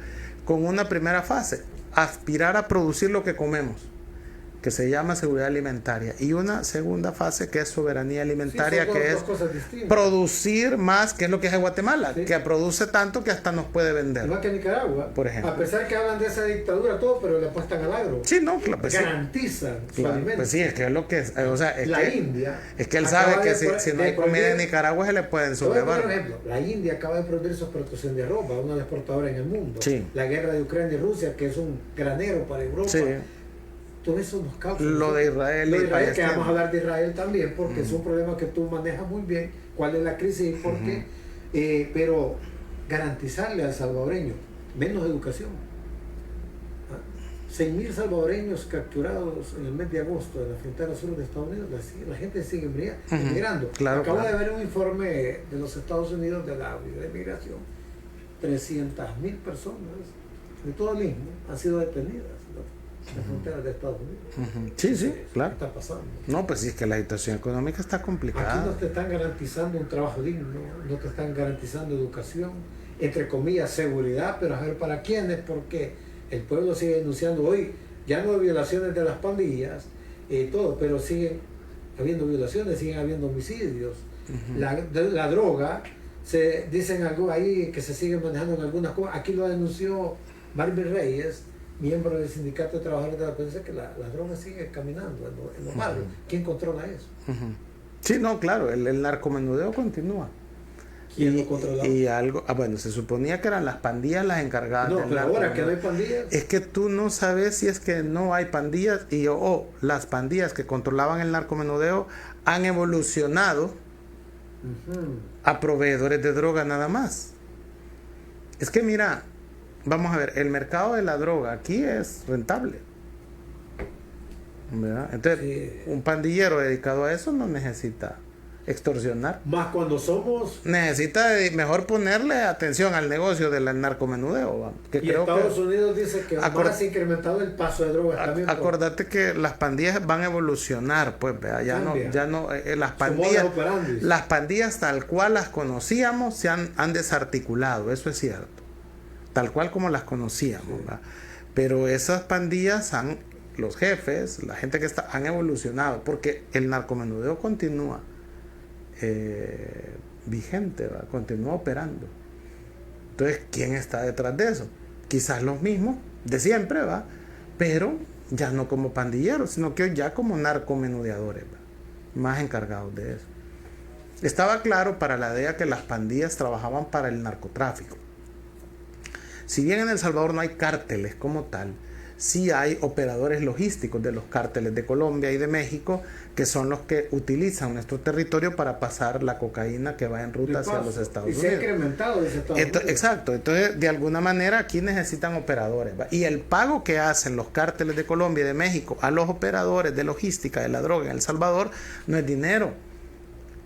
con una primera fase, aspirar a producir lo que comemos, que se llama seguridad alimentaria, y una segunda fase que es soberanía alimentaria, que es producir más, que es lo que hace Guatemala, que produce tanto que hasta nos puede vender. Igual que Nicaragua, por ejemplo. A pesar que hablan de esa dictadura, todo, pero le apuestan al agro. Sí, no, claro, pues garantizan su alimento. Pues sí, es que es lo que es, o sea, es la que, India. Es que él sabe que si no hay comida en Nicaragua se le pueden sublevar. Por ejemplo, la India acaba de prohibir su exportación de ropa, una exportadora en el mundo. Sí. La guerra de Ucrania y Rusia, que es un granero para Europa. Sí. Todo eso nos causa. Lo de Israel. Lo de Israel, que vamos a hablar de Israel también, porque es un problema que tú manejas muy bien, cuál es la crisis y por qué. Pero garantizarle al salvadoreño menos educación. 6.000 salvadoreños capturados en el mes de agosto en la frontera sur de Estados Unidos, la gente sigue emigrando. Acabo de ver un informe de los Estados Unidos de la migración. 300.000 personas de todo el mismo han sido detenidas en las fronteras de Estados Unidos. Sí, claro. ¿Qué está pasando? No, pues sí, es que la situación económica está complicada. Aquí no te están garantizando un trabajo digno, no te están garantizando educación, entre comillas, seguridad, pero a ver para quiénes, porque el pueblo sigue denunciando hoy, ya no hay violaciones de las pandillas, todo, pero siguen habiendo violaciones, siguen habiendo homicidios. La droga, se dicen algo ahí que se sigue manejando en algunas cosas. Aquí lo denunció Marvin Reyes, miembro del Sindicato de Trabajadores de la Prensa, que la droga sigue caminando en los barrios. ¿Quién controla eso? Sí, no, claro, el narcomenudeo continúa. ¿Quién lo controla? Y algo, bueno, se suponía que eran las pandillas las encargadas. No, pero ahora que no hay pandillas. Es que tú no sabes si es que no hay pandillas las pandillas que controlaban el narcomenudeo han evolucionado a proveedores de droga nada más. Es que mira, vamos a ver, el mercado de la droga aquí es rentable, ¿verdad? Entonces, un pandillero dedicado a eso no necesita extorsionar. Más cuando necesita mejor ponerle atención al negocio del narcomenudeo. Que y creo Estados Unidos dice que más incrementado el paso de drogas también. Acordate que las pandillas van a evolucionar, pues, ¿verdad? Ya no las pandillas tal cual las conocíamos se han desarticulado, eso es cierto. Tal cual como las conocíamos, ¿verdad? Pero esas pandillas los jefes, la gente que han evolucionado, porque el narcomenudeo continúa vigente, ¿va? Continúa operando. Entonces, ¿quién está detrás de eso? Quizás los mismos de siempre, ¿va? Pero ya no como pandilleros, sino que ya como narcomenudeadores, ¿va? Más encargados de eso. Estaba claro para la DEA que las pandillas trabajaban para el narcotráfico. Si bien en El Salvador no hay cárteles como tal, sí hay operadores logísticos de los cárteles de Colombia y de México, que son los que utilizan nuestro territorio para pasar la cocaína que va en ruta hacia los Estados Unidos. Y se ha incrementado desde Estados Unidos. Exacto, entonces de alguna manera aquí necesitan operadores, ¿va? Y el pago que hacen los cárteles de Colombia y de México a los operadores de logística de la droga en El Salvador no es dinero,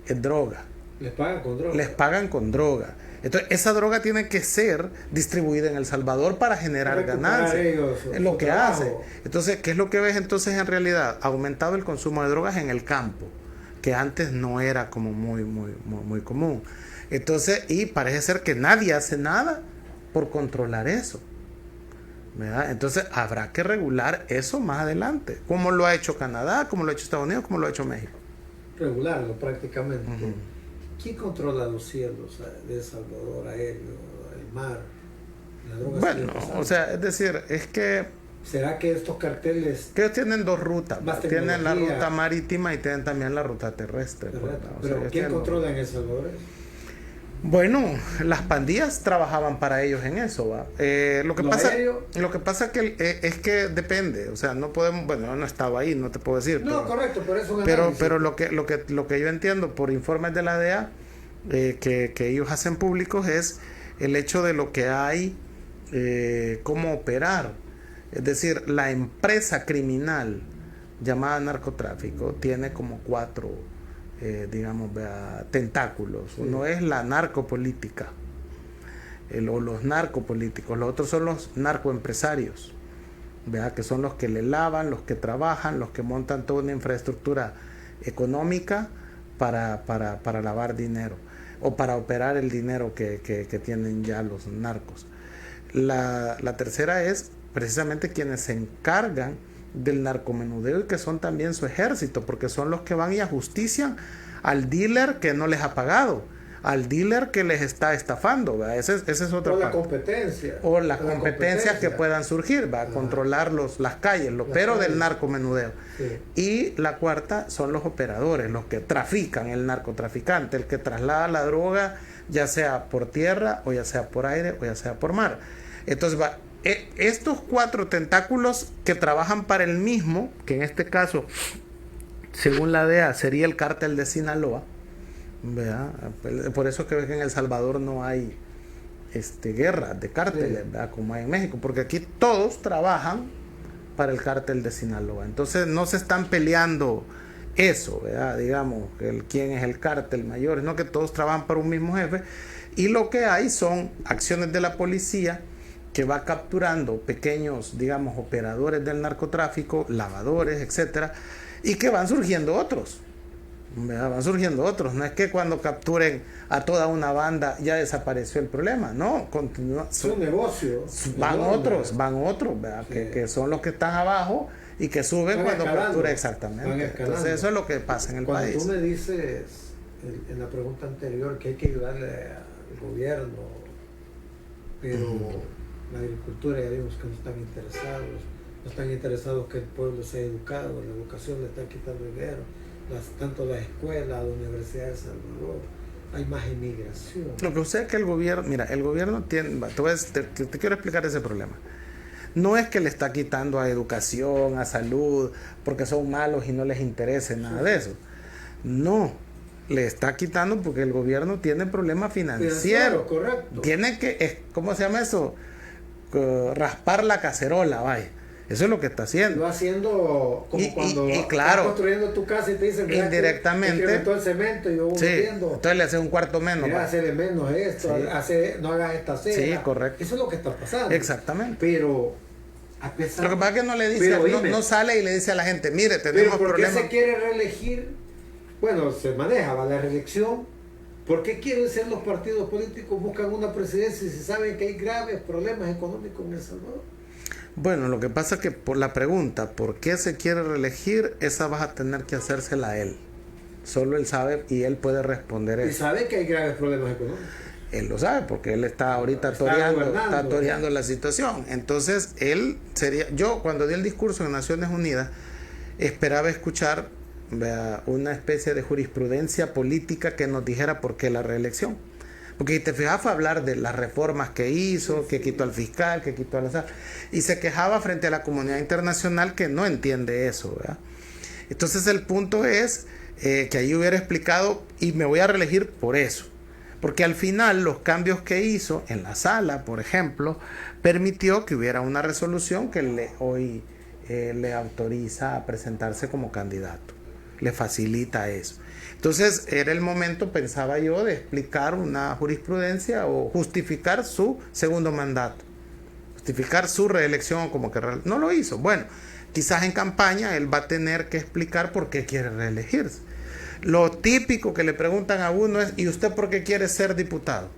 es droga. Les pagan con droga. Les pagan con droga. Entonces, esa droga tiene que ser distribuida en El Salvador para generar ganancias. Es lo que hace. Entonces, ¿qué es lo que ves entonces en realidad? Ha aumentado el consumo de drogas en el campo, que antes no era como muy común. Entonces, y parece ser que nadie hace nada por controlar eso, ¿verdad? Entonces, habrá que regular eso más adelante, como lo ha hecho Canadá, como lo ha hecho Estados Unidos, como lo ha hecho México. Regularlo prácticamente. ¿Quién controla los cielos de El Salvador, aéreo, el mar? La droga. Bueno, o sea, es decir, es que... ¿Será que estos carteles... Que ellos tienen dos rutas. Tienen la ruta marítima y tienen también la ruta terrestre. Pero ¿quién controla en El Salvador? Bueno, las pandillas trabajaban para ellos en eso, ¿va? Lo que pasa es que depende, o sea, no podemos, bueno, yo no estaba ahí, no te puedo decir. No, correcto, pero lo que yo entiendo por informes de la DEA que ellos hacen públicos es el hecho de lo que hay, cómo operar. Es decir, la empresa criminal llamada narcotráfico tiene como 4, digamos, tentáculos. Uno es la narcopolítica, o los narcopolíticos. Los otros son los narcoempresarios, ¿verdad? Que son los que le lavan, los que trabajan, los que montan toda una infraestructura económica para lavar dinero o para operar el dinero que tienen ya los narcos. La tercera es precisamente quienes se encargan del narcomenudeo y que son también su ejército, porque son los que van y ajustician al dealer que no les ha pagado, al dealer que les está estafando, ¿verdad? Ese es otro. O la competencia. O las competencias que puedan surgir, va a controlar las calles, pero calles del narcomenudeo. Sí. Y la cuarta son los operadores, los que trafican, el narcotraficante, el que traslada la droga, ya sea por tierra, o ya sea por aire, o ya sea por mar. Entonces estos 4 tentáculos que trabajan para el mismo, que en este caso, según la DEA, sería el cártel de Sinaloa, ¿verdad? Por eso es que ves que en El Salvador no hay guerra de cárteles, ¿verdad? Como hay en México, porque aquí todos trabajan para el cártel de Sinaloa. Entonces no se están peleando eso, ¿verdad? Digamos, quién es el cártel mayor, sino que todos trabajan para un mismo jefe, y lo que hay son acciones de la policía que va capturando pequeños, digamos, operadores del narcotráfico, lavadores, etcétera, y que van surgiendo otros. Van surgiendo otros. No es que cuando capturen a toda una banda ya desapareció el problema, no, continúa. Es un negocio. Van otros, ¿verdad? Sí. Que son los que están abajo y que suben cuando capturan, exactamente. Entonces eso es lo que pasa en el país. Cuando tú me dices en la pregunta anterior que hay que ayudarle al gobierno, pero la agricultura ya vimos que no están interesados que el pueblo sea educado, la educación le están quitando dinero, tanto la escuela, la Universidad de Salvador, hay más inmigración. Lo que sucede es que el gobierno tiene, te quiero explicar ese problema. No es que le está quitando a educación, a salud, porque son malos y no les interese nada de eso. No, le está quitando porque el gobierno tiene problemas financieros. Correcto. Tiene que, ¿cómo se llama eso? Raspar la cacerola, vaya. Eso es lo que está haciendo. Lo haciendo como cuando claro, estás construyendo tu casa y te dicen indirectamente todo el cemento y yo voy viendo. Entonces le hace un cuarto menos. Mira, hacerle menos esto, no hagas esta cera. Sí, correcto. Eso es lo que está pasando. Exactamente. Pero a pesar lo que pasa es que no le dice, no sale y le dice a la gente, mire, tenemos problemas. ¿Por qué se quiere reelegir? Bueno, se maneja la reelección. ¿Por qué quieren ser los partidos políticos? Buscan una presidencia y se saben que hay graves problemas económicos en El Salvador. Bueno, lo que pasa es que por la pregunta, ¿por qué se quiere reelegir? Esa vas a tener que hacérsela a él. Solo él sabe y él puede responder eso. ¿Y sabe que hay graves problemas económicos? Él lo sabe porque él está ahorita toreando la situación. Entonces, yo cuando di el discurso en Naciones Unidas, esperaba escuchar una especie de jurisprudencia política que nos dijera por qué la reelección. Porque si te fijas, fue hablar de las reformas que hizo, que quitó al fiscal, que quitó al SAR, y se quejaba frente a la comunidad internacional que no entiende eso, ¿verdad? Entonces el punto es que ahí hubiera explicado, y me voy a reelegir por eso. Porque al final los cambios que hizo en la sala, por ejemplo, permitió que hubiera una resolución que hoy le autoriza a presentarse como candidato. Le facilita eso. Entonces era el momento, pensaba yo, de explicar una jurisprudencia o justificar su segundo mandato, justificar su reelección, como que no lo hizo. Bueno, quizás en campaña él va a tener que explicar por qué quiere reelegirse. Lo típico que le preguntan a uno es, ¿y usted por qué quiere ser diputado?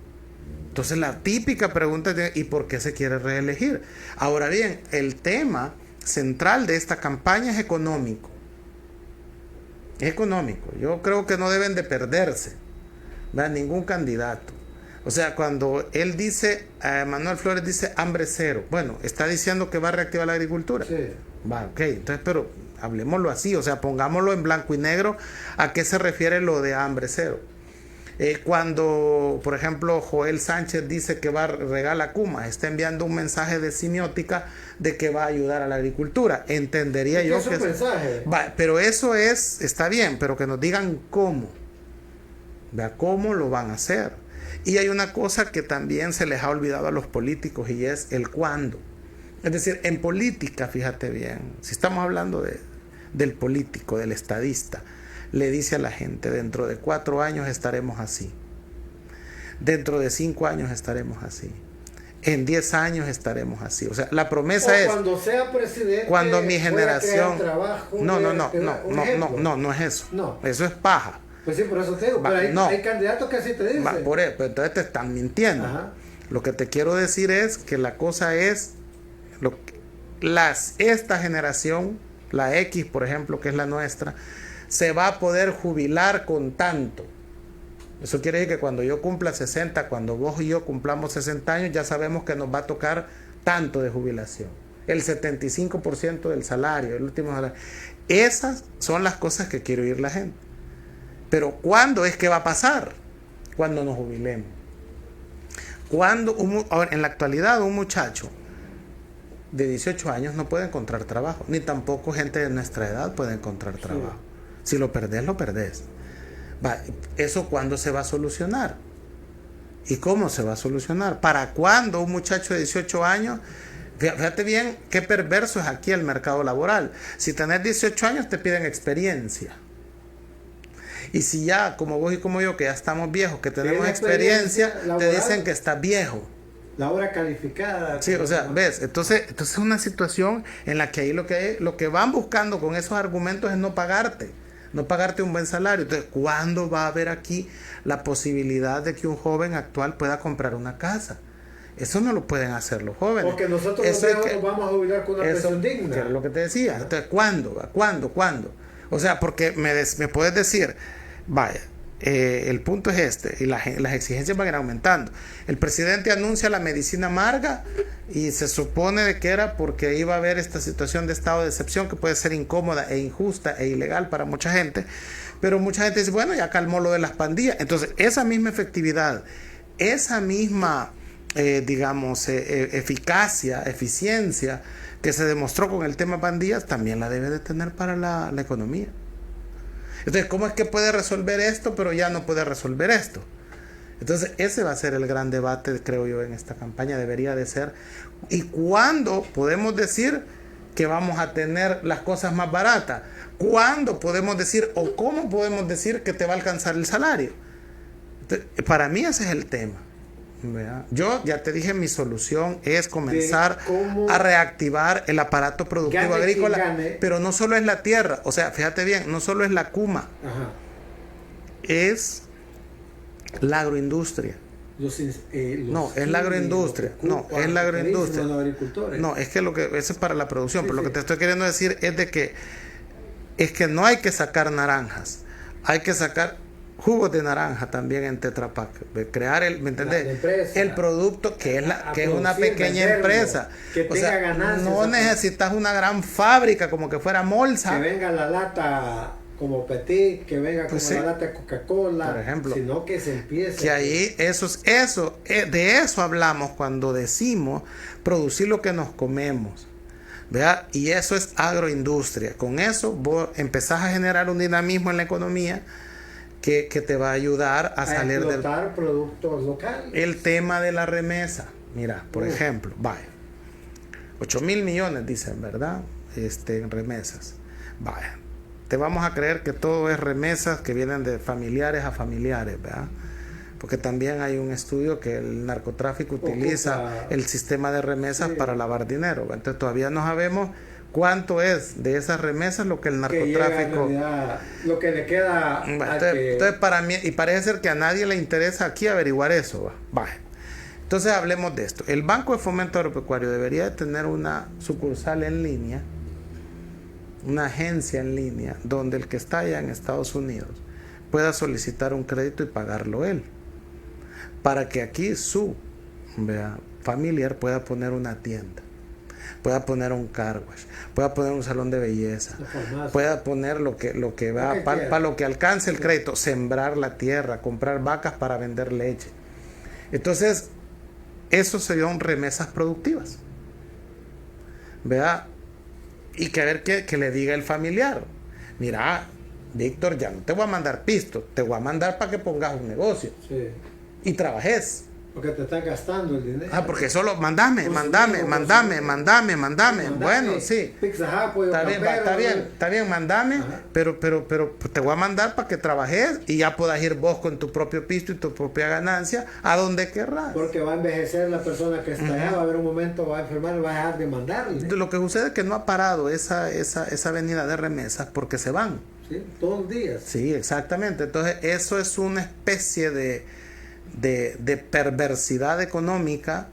Entonces la típica pregunta es, ¿y por qué se quiere reelegir? Ahora bien, el tema central de esta campaña es económico. Económico. Yo creo que no deben de perderse, ¿verdad? Ningún candidato. O sea, cuando él dice, Manuel Flores dice hambre cero, bueno, está diciendo que va a reactivar la agricultura. Sí. Va, ok, entonces, pero hablemoslo así, o sea, pongámoslo en blanco y negro, ¿a qué se refiere lo de hambre cero? Cuando, por ejemplo, Joel Sánchez dice que va a regalar Kuma, está enviando un mensaje de semiótica de que va a ayudar a la agricultura. Entendería yo que... mensaje. Pero eso está bien, pero que nos digan cómo. ¿Cómo lo van a hacer? Y hay una cosa que también se les ha olvidado a los políticos y es el cuándo. Es decir, en política, fíjate bien, si estamos hablando del político, del estadista, le dice a la gente, dentro de 4 años estaremos así, dentro de 5 años estaremos así, en 10 años estaremos así. O sea, la promesa es... Cuando sea presidente, cuando mi generación... Trabajo, no es eso. No. Eso es paja. Pues sí, por eso te digo, pero hay candidatos que así te dicen. Por eso, pero entonces te están mintiendo. Ajá. Lo que te quiero decir es que la cosa es... esta generación, la X, por ejemplo, que es la nuestra, se va a poder jubilar con tanto. Eso quiere decir que cuando yo cumpla 60, cuando vos y yo cumplamos 60 años, ya sabemos que nos va a tocar tanto de jubilación. El 75% del salario, el último salario. Esas son las cosas que quiere oír la gente. Pero ¿cuándo es que va a pasar? Cuando nos jubilemos. Cuando en la actualidad un muchacho de 18 años no puede encontrar trabajo, ni tampoco gente de nuestra edad puede encontrar trabajo. Si lo perdés, lo perdés. ¿Eso cuándo se va a solucionar? ¿Y cómo se va a solucionar? ¿Para cuándo un muchacho de 18 años? Fíjate bien qué perverso es aquí el mercado laboral. Si tenés 18 años te piden experiencia. Y si ya, como vos y como yo, que ya estamos viejos, que tenemos experiencia te dicen que estás viejo. La hora calificada. Sí, o sea, ¿ves? Entonces es una situación en la que ahí lo que van buscando con esos argumentos es no pagarte un buen salario. Entonces, ¿cuándo va a haber aquí la posibilidad de que un joven actual pueda comprar una casa? Eso no lo pueden hacer los jóvenes. Porque nosotros nos vamos a jubilar con una pensión digna. Que es lo que te decía. Entonces, ¿cuándo? O sea, porque me puedes decir, vaya, el punto es este, y las exigencias van a ir aumentando. El presidente anuncia la medicina amarga y se supone de que era porque iba a haber esta situación de estado de excepción que puede ser incómoda e injusta e ilegal para mucha gente, pero mucha gente dice, bueno, ya calmó lo de las pandillas. Entonces, esa misma efectividad, esa misma, eficiencia que se demostró con el tema pandillas, también la debe de tener para la economía. Entonces, ¿cómo es que puede resolver esto, pero ya no puede resolver esto? Entonces, ese va a ser el gran debate, creo yo, en esta campaña. Debería de ser. ¿Y cuándo podemos decir que vamos a tener las cosas más baratas? ¿Cuándo podemos decir, o cómo podemos decir que te va a alcanzar el salario? Entonces, para mí ese es el tema. ¿Verdad? Yo ya te dije, mi solución es comenzar a reactivar el aparato productivo agrícola, pero no solo es la tierra, o sea, fíjate bien, no solo es la cuma, es la agroindustria. No, es la agroindustria. No, es la agroindustria. No, es que eso es para la producción, pero lo que te estoy queriendo decir es de que no hay que sacar naranjas, hay que sacar jugos de naranja también en Tetra Pak, crear ¿me entendés? El producto que es una pequeña empresa, que tenga ganancias, no necesitas una gran fábrica como que fuera Molsa, que venga la lata como Petit, que venga como la lata de Coca-Cola, por ejemplo, sino que se empiece que ahí de eso hablamos cuando decimos producir lo que nos comemos. ¿Verdad? Y eso es agroindustria. Con eso vos empezás a generar un dinamismo en la economía que te va a ayudar a salir del productos locales. El tema de la remesa. Mira, por ejemplo, 8,000 millones dicen, ¿verdad? En remesas. Te vamos a creer que todo es remesas que vienen de familiares a familiares, ¿verdad? Porque también hay un estudio que el narcotráfico utiliza el sistema de remesas para lavar dinero. Entonces todavía no sabemos cuánto es de esas remesas lo que el narcotráfico, lo que le queda. Entonces para mí, y parece ser que a nadie le interesa aquí averiguar eso. Entonces hablemos de esto. El Banco de Fomento Agropecuario debería de tener una sucursal en línea, una agencia en línea, donde el que está allá en Estados Unidos pueda solicitar un crédito y pagarlo él, para que aquí su familiar pueda poner una tienda, pueda poner un car wash, pueda poner un salón de belleza, pueda poner lo que va para lo que alcance el crédito, sembrar la tierra, comprar vacas para vender leche. Entonces, eso serían remesas productivas, ¿verdad? Y que a ver que le diga el familiar, mira, Víctor, ya no te voy a mandar pisto, te voy a mandar para que pongas un negocio. Sí. y trabajes. Porque te estás gastando el dinero. Ah, porque solo mandame. Bueno, sí. Pizza Hut, pollo Está bien, campero, está bien, mandame, Ajá. pero te voy a mandar para que trabajes y ya puedas ir vos con tu propio pisto y tu propia ganancia a donde querrás. Porque va a envejecer la persona que está allá, va a haber un momento, va a enfermar y va a dejar de mandarle. Lo que sucede es que no ha parado esa venida de remesas porque se van. Sí, todos los días. Sí, exactamente. Entonces, eso es una especie de perversidad económica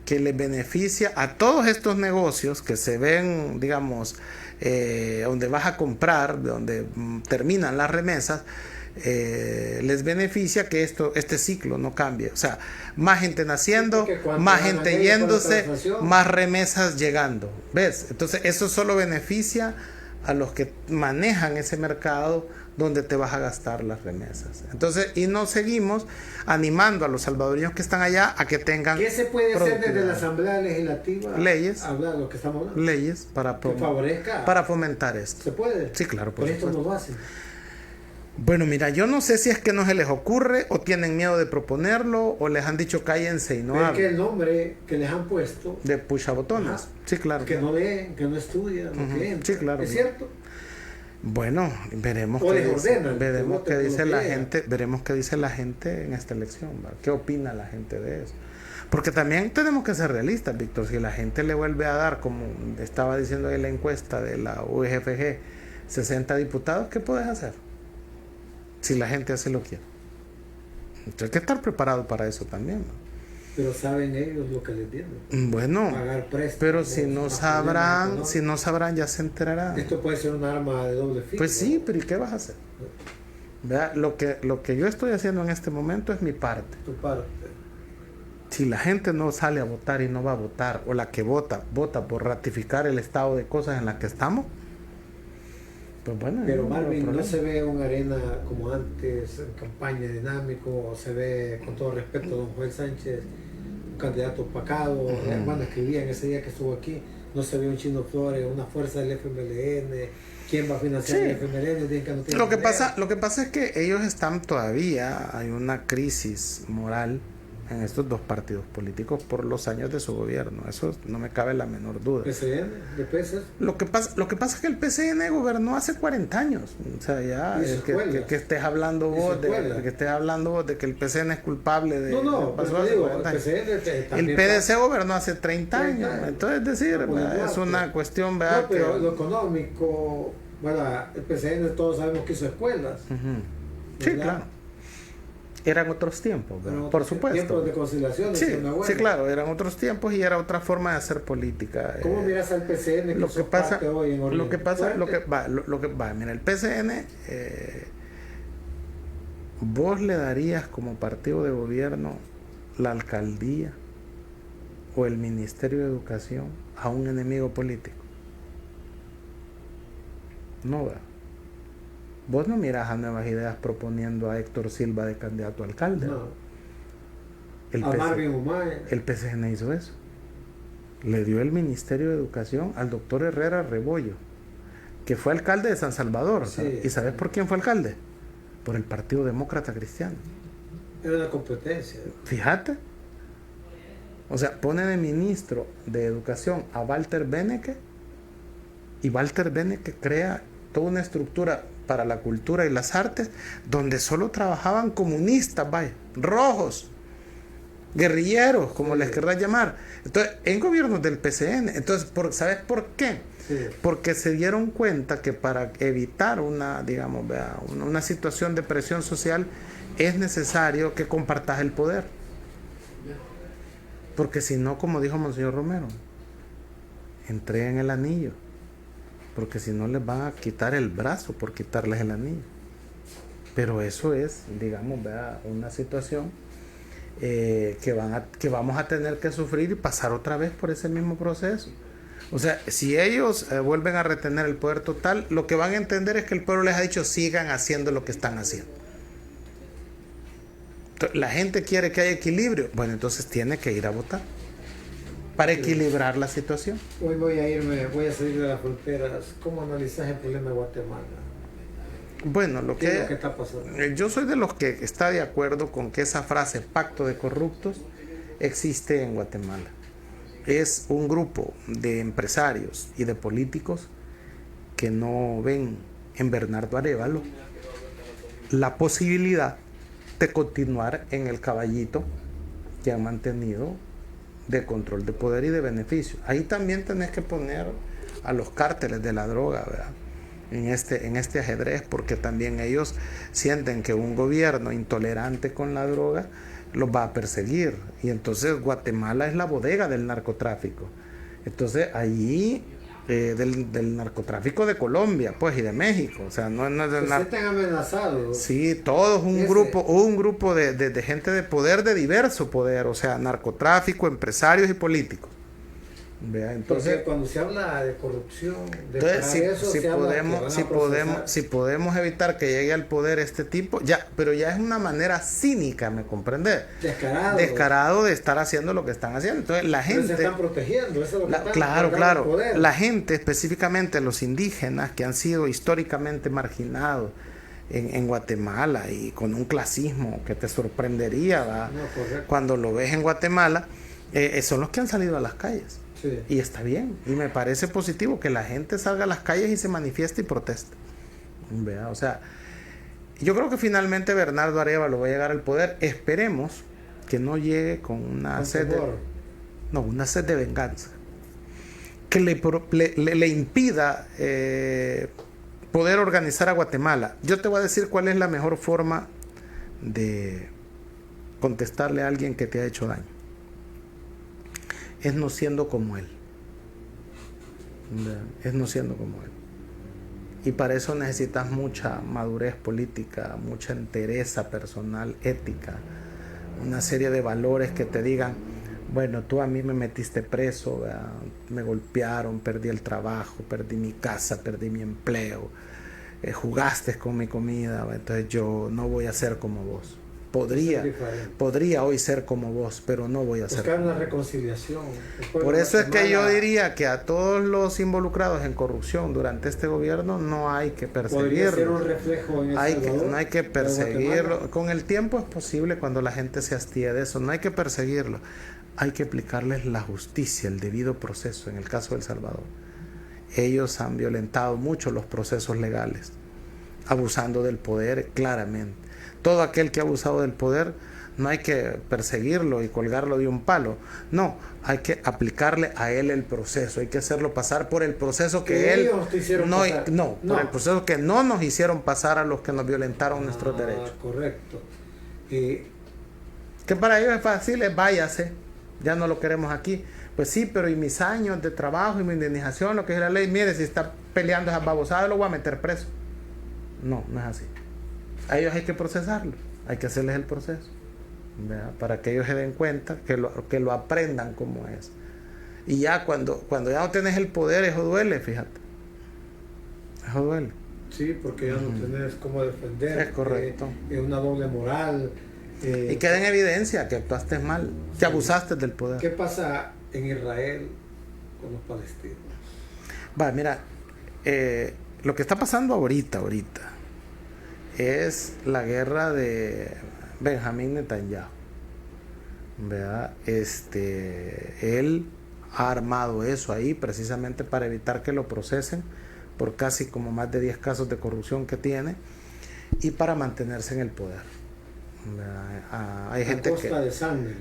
que le beneficia a todos estos negocios que se ven, digamos, donde vas a comprar, donde terminan las remesas, les beneficia que este ciclo no cambie. O sea, más gente naciendo, más gente yéndose, más remesas llegando. ¿Ves? Entonces, eso solo beneficia a los que manejan ese mercado donde te vas a gastar las remesas. Entonces, y nos seguimos animando a los salvadoreños que están allá a que tengan ¿Qué se puede hacer desde la Asamblea Legislativa? Leyes. Hablar de lo que estamos hablando. Leyes que favorezca. para fomentar esto. ¿Se puede? Sí, claro, por esto supuesto. no lo hacen. Bueno, mira, yo no sé si es que no se les ocurre o tienen miedo de proponerlo o les han dicho cállense y no Pero es que hablen. el nombre que les han puesto, De puchabotones. Ajá. Sí, claro. que no leen, que no estudian, no leen. Sí, claro. ¿Es cierto? Bueno, veremos O les ordenan, veremos que qué voten dice por lo la que digan. gente, veremos qué dice la gente en esta elección, ¿va? ¿Qué opina la gente de eso? Porque también tenemos que ser realistas, Víctor. Si la gente le vuelve a dar, como estaba diciendo ahí la encuesta de la UFG, 60 diputados, ¿qué puedes hacer? Si la gente así lo quiere. Entonces hay que estar preparado para eso también, ¿no? Pero saben ellos lo que les dieron. Bueno, Pagar préstamos, pero si no más sabrán, problemas, si no sabrán, ya se enterarán. Esto puede ser un arma de doble filo. Pues sí, pero ¿y qué vas a hacer? Vea, lo que yo estoy haciendo en este momento es mi parte. Tu parte. Si la gente no sale a votar y no va a votar, o la que vota por ratificar el estado de cosas en la que estamos, pues bueno. Pero no veo Marvin, no problema. se ve una arena como antes, en campaña dinámico, o se ve, con todo respeto, don Joel Sánchez, un candidato opacado. Bueno, escribía en ese día que estuvo aquí, no se ve un Chino Flores, una fuerza del FMLN. ¿Quién va a financiar Sí. el FMLN? Dicen que no tiene Lo que dinero. pasa es que ellos están todavía, hay una crisis moral en estos dos partidos políticos por los años de su gobierno. Eso no me cabe la menor duda. PCN, de pesos. Lo que pasa es que el PCN gobernó hace 40 años. O sea, ya Y secuelas. que estés hablando Y vos secuelas. de que el PCN es culpable de No, pasó pero hace digo, 40 el años. PCN El también PDC gobernó hace 30 30 años. años. Entonces, es decir, Por el es norte. una cuestión, No, ¿verdad? pero que- lo económico, bueno, el PCN todos sabemos que hizo escuelas. Ujú. Sí, ¿verdad? claro. Eran otros tiempos, ¿verdad? Pero por supuesto. Tiempos de conciliación. Sí, decía mi abuela. sí, claro, eran otros tiempos y era otra forma de hacer política. ¿Cómo miras al PCN que Lo que sos pasa, parte hoy en Oriente? lo que pasa, Fuerte. mira, el PCN, vos le darías como partido de gobierno la alcaldía o el Ministerio de Educación a un enemigo político. No va. Vos no mirás a Nuevas Ideas proponiendo a Héctor Silva de candidato a alcalde. No. El, A PC Marvin Humay. el PCN hizo eso. Le dio el Ministerio de Educación al doctor Herrera Rebollo, que fue alcalde de San Salvador. Sí. ¿Y sabes por quién fue alcalde? Por el Partido Demócrata Cristiano. Era una competencia. Fíjate. O sea, pone de ministro de Educación a Walter Beneke y Walter Beneke crea toda una estructura para la cultura y las artes donde solo trabajaban comunistas, vaya, rojos, guerrilleros, como les querrás llamar. Entonces, en gobiernos del PCN. Entonces, ¿sabes por qué? Sí. Porque se dieron cuenta que para evitar una, digamos, una situación de presión social es necesario que compartas el poder. Porque si no, como dijo Monseñor Romero, entreguen el anillo. Porque si no les van a quitar el brazo por quitarles el anillo. Pero eso es, digamos, una situación que vamos a tener que sufrir y pasar otra vez por ese mismo proceso. O sea, si ellos vuelven a retener el poder total, lo que van a entender es que el pueblo les ha dicho sigan haciendo lo que están haciendo. Entonces, la gente quiere que haya equilibrio. Bueno, entonces tiene que ir a votar para equilibrar la situación. Hoy voy a salir de las fronteras. ¿Cómo analizas el problema de Guatemala? Bueno, ¿Qué es lo que está pasando? yo soy de los que está de acuerdo con que esa frase pacto de corruptos existe en Guatemala. Es un grupo de empresarios y de políticos que no ven en Bernardo Arévalo la posibilidad de continuar en el caballito que han mantenido de control de poder y de beneficio. Ahí también tenés que poner a los cárteles de la droga, ¿verdad? En este ajedrez, porque también ellos sienten que un gobierno intolerante con la droga los va a perseguir, y entonces Guatemala es la bodega del narcotráfico. Entonces allí del narcotráfico de Colombia, pues, y de México, o sea, no es del Se sienten amenazados. Sí, todos un grupo de gente de poder, de diverso poder, o sea, narcotráfico, empresarios y políticos. ¿Vea? Entonces, porque cuando se habla de corrupción, de si podemos evitar que llegue al poder este tipo, ya, pero ya es una manera cínica, ¿me comprendes? Descarado de estar haciendo lo que están haciendo. Entonces la gente se están protegiendo, eso es lo que están claro, la gente, específicamente los indígenas que han sido históricamente marginados en Guatemala y con un clasismo que te sorprendería, cuando lo ves en Guatemala, son los que han salido a las calles. Sí. Y está bien, y me parece positivo que la gente salga a las calles y se manifieste y proteste. ¿Vea? O sea, yo creo que finalmente Bernardo Arévalo va a llegar al poder. Esperemos que no llegue con una sed de venganza, que le impida poder organizar a Guatemala. Yo te voy a decir cuál es la mejor forma de contestarle a alguien que te ha hecho daño. Es no siendo como él. Es no siendo como él. Y para eso necesitas mucha madurez política, mucha entereza personal, ética, una serie de valores que te digan, bueno, tú a mí me metiste preso, ¿verdad? Me golpearon, perdí el trabajo, perdí mi casa, perdí mi empleo, jugaste con mi comida, ¿verdad? Entonces yo no voy a ser como vos. Podría hoy ser como vos, pero no voy a ser. Buscar una reconciliación. Por eso es que yo diría que a todos los involucrados en corrupción durante este gobierno no hay que perseguirlos. Ser un reflejo en no hay que perseguirlo. Con el tiempo es posible cuando la gente se hastía de eso. No hay que perseguirlo. Hay que aplicarles la justicia, el debido proceso. En el caso de El Salvador, ellos han violentado mucho los procesos legales, abusando del poder claramente. Todo aquel que ha abusado del poder no hay que perseguirlo y colgarlo de un palo. No, hay que aplicarle a él el proceso. Hay que hacerlo pasar por el proceso que él por el proceso que no nos hicieron pasar a los que nos violentaron nuestros derechos. Correcto. Que para ellos es fácil, váyase, ya no lo queremos aquí. Pues sí, pero y mis años de trabajo y mi indemnización, lo que es la ley, mire, si está peleando esas babosadas, lo voy a meter preso. No, no es así. A ellos hay que procesarlo, hay que hacerles el proceso, ¿verdad? Para que ellos se den cuenta, que lo aprendan como es. Y ya cuando ya no tenés el poder, eso duele, fíjate. Eso duele. Sí, porque ya no tenés cómo defender. Es correcto. Es una doble moral. Y queda en evidencia que actuaste mal, que abusaste del poder. ¿Qué pasa en Israel con los palestinos? Mira, lo que está pasando ahorita es la guerra de Benjamín Netanyahu, ¿verdad? Él ha armado eso ahí precisamente para evitar que lo procesen por casi como más de 10 casos de corrupción que tiene y para mantenerse en el poder. Hay gente de sangre.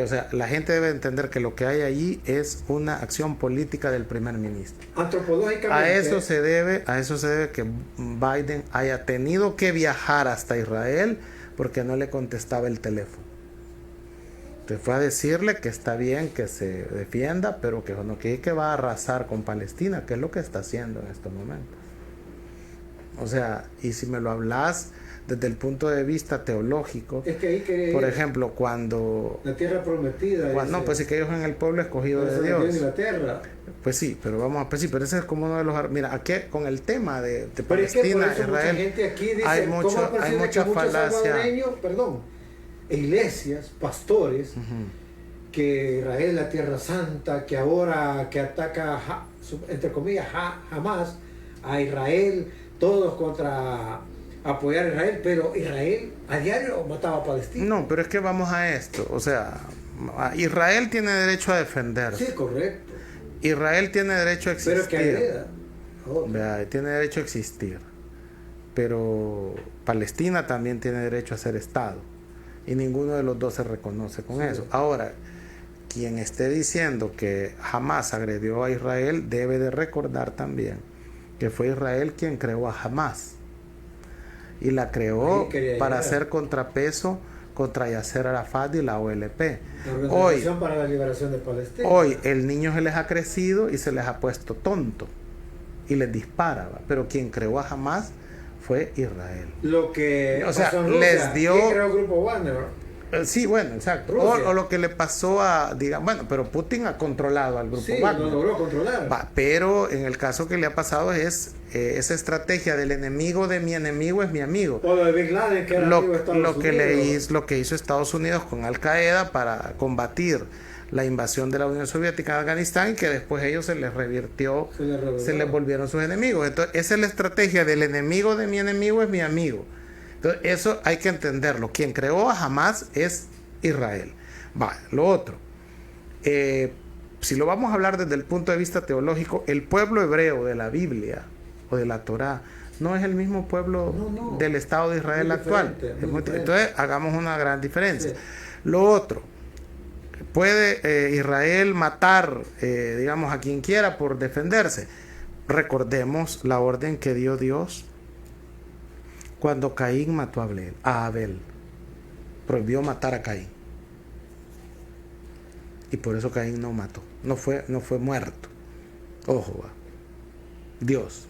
O sea, la gente debe entender que lo que hay allí es una acción política del primer ministro. Antropológicamente. A eso se debe que Biden haya tenido que viajar hasta Israel porque no le contestaba el teléfono. Entonces fue a decirle que está bien que se defienda, pero que no que va a arrasar con Palestina, que es lo que está haciendo en estos momentos. O sea, y si me lo hablas desde el punto de vista teológico, es que ahí por ejemplo, cuando la tierra prometida, no, pues sí, que ellos en el pueblo escogido de Dios. Inglaterra. Pues sí, pero pues sí, pero ese es como uno de los, mira, aquí con el tema de Palestina, Israel, mucha gente aquí dice, hay mucha falacia, iglesias, pastores, que Israel es la tierra santa, que ahora que ataca entre comillas Hamas a Israel, todos contra apoyar a Israel, pero Israel a diario mataba a Palestina. No, pero es que vamos a esto, o sea, Israel tiene derecho a defenderse. Sí, correcto. Israel tiene derecho a existir. Pero que agreda. Vea, tiene derecho a existir. Pero Palestina también tiene derecho a ser Estado. Y ninguno de los dos se reconoce con eso. Ahora, quien esté diciendo que Hamás agredió a Israel debe de recordar también que fue Israel quien creó a Hamás. Y la creó para hacer contrapeso contra Yasser Arafat y la OLP. La Organización para la Liberación de Palestina. Hoy el niño se les ha crecido y se les ha puesto tonto y les dispara, ¿va? Pero quien creó a Hamás fue Israel. Lo que o sea, Rusia, les dio... ¿quién creó el grupo Wagner? Sí, bueno, exacto. O lo que le pasó a, digamos, bueno, pero Putin ha controlado al grupo Wagner. Sí, lo logró controlar. Pero en el caso que le ha pasado es esa estrategia del enemigo de mi enemigo es mi amigo. O lo de Bin Laden, que era amigo de Estados Unidos. Lo que hizo Estados Unidos con Al Qaeda para combatir la invasión de la Unión Soviética en Afganistán, y que después ellos se les revirtió, se les volvieron sus enemigos. Entonces, esa es la estrategia del enemigo de mi enemigo es mi amigo. Entonces, eso hay que entenderlo. Quien creó a Hamás es Israel. Lo otro, si lo vamos a hablar desde el punto de vista teológico, el pueblo hebreo de la Biblia o de la Torá no es el mismo pueblo del Estado de Israel actual. Entonces, hagamos una gran diferencia. Sí. Lo otro, ¿puede Israel matar, digamos, a quien quiera por defenderse? Recordemos la orden que dio Dios cuando Caín mató a Abel. Prohibió matar a Caín. Y por eso Caín no mató. No fue muerto. Ojo, Dios,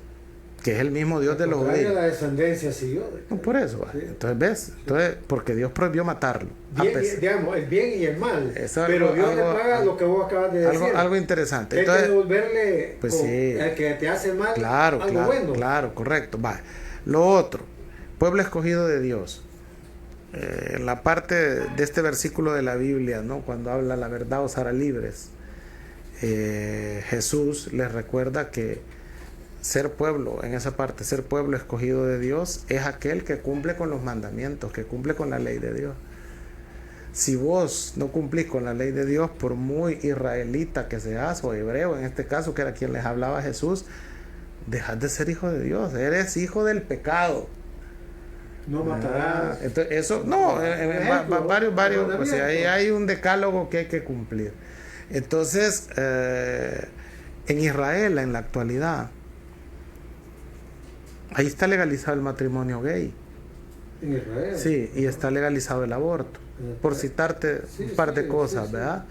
que es el mismo Dios de los judíos. La descendencia siguió. No, por eso, sí. Entonces, ¿ves? Entonces, porque Dios prohibió matarlo. Digamos, el bien y el mal. Eso pero Dios le paga lo que vos acabas de decir. Algo interesante. Entonces, hay que devolverle pues sí, el que te hace mal algo bueno. Claro, correcto. Lo otro, pueblo escogido de Dios. En la parte de este versículo de la Biblia, ¿no? Cuando habla la verdad os hará libres, Jesús les recuerda que ser pueblo, en esa parte, ser pueblo escogido de Dios es aquel que cumple con los mandamientos, que cumple con la ley de Dios. Si vos no cumplís con la ley de Dios, por muy israelita que seas, o hebreo en este caso, que era quien les hablaba Jesús, dejas de ser hijo de Dios, eres hijo del pecado. No matarás. Entonces, eso, varios, pues ahí hay un decálogo que hay que cumplir. Entonces, en Israel, en la actualidad, ahí está legalizado el matrimonio gay. En Israel. Sí, y está legalizado el aborto. Por citarte un par de cosas, ¿verdad?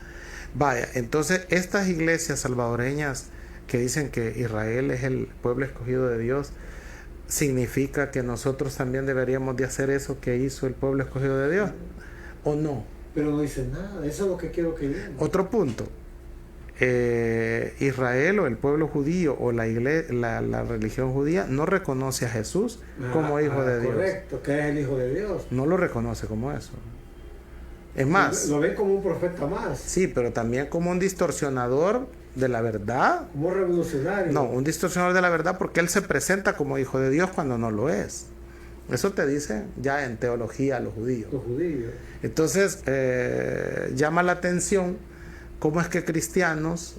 Vaya, entonces estas iglesias salvadoreñas que dicen que Israel es el pueblo escogido de Dios, ¿significa que nosotros también deberíamos de hacer eso que hizo el pueblo escogido de Dios? ¿O no? Pero no dice nada, eso es lo que quiero que digan. Otro punto. Israel o el pueblo judío o la religión judía no reconoce a Jesús como hijo de Dios. Correcto, que es el hijo de Dios. No lo reconoce como eso. Es más, lo ven como un profeta más. Sí, pero también como un distorsionador de la verdad. Como revolucionario. No, un distorsionador de la verdad porque él se presenta como hijo de Dios cuando no lo es. Eso te dice ya en teología los judíos. Los judíos. Entonces, llama la atención cómo es que cristianos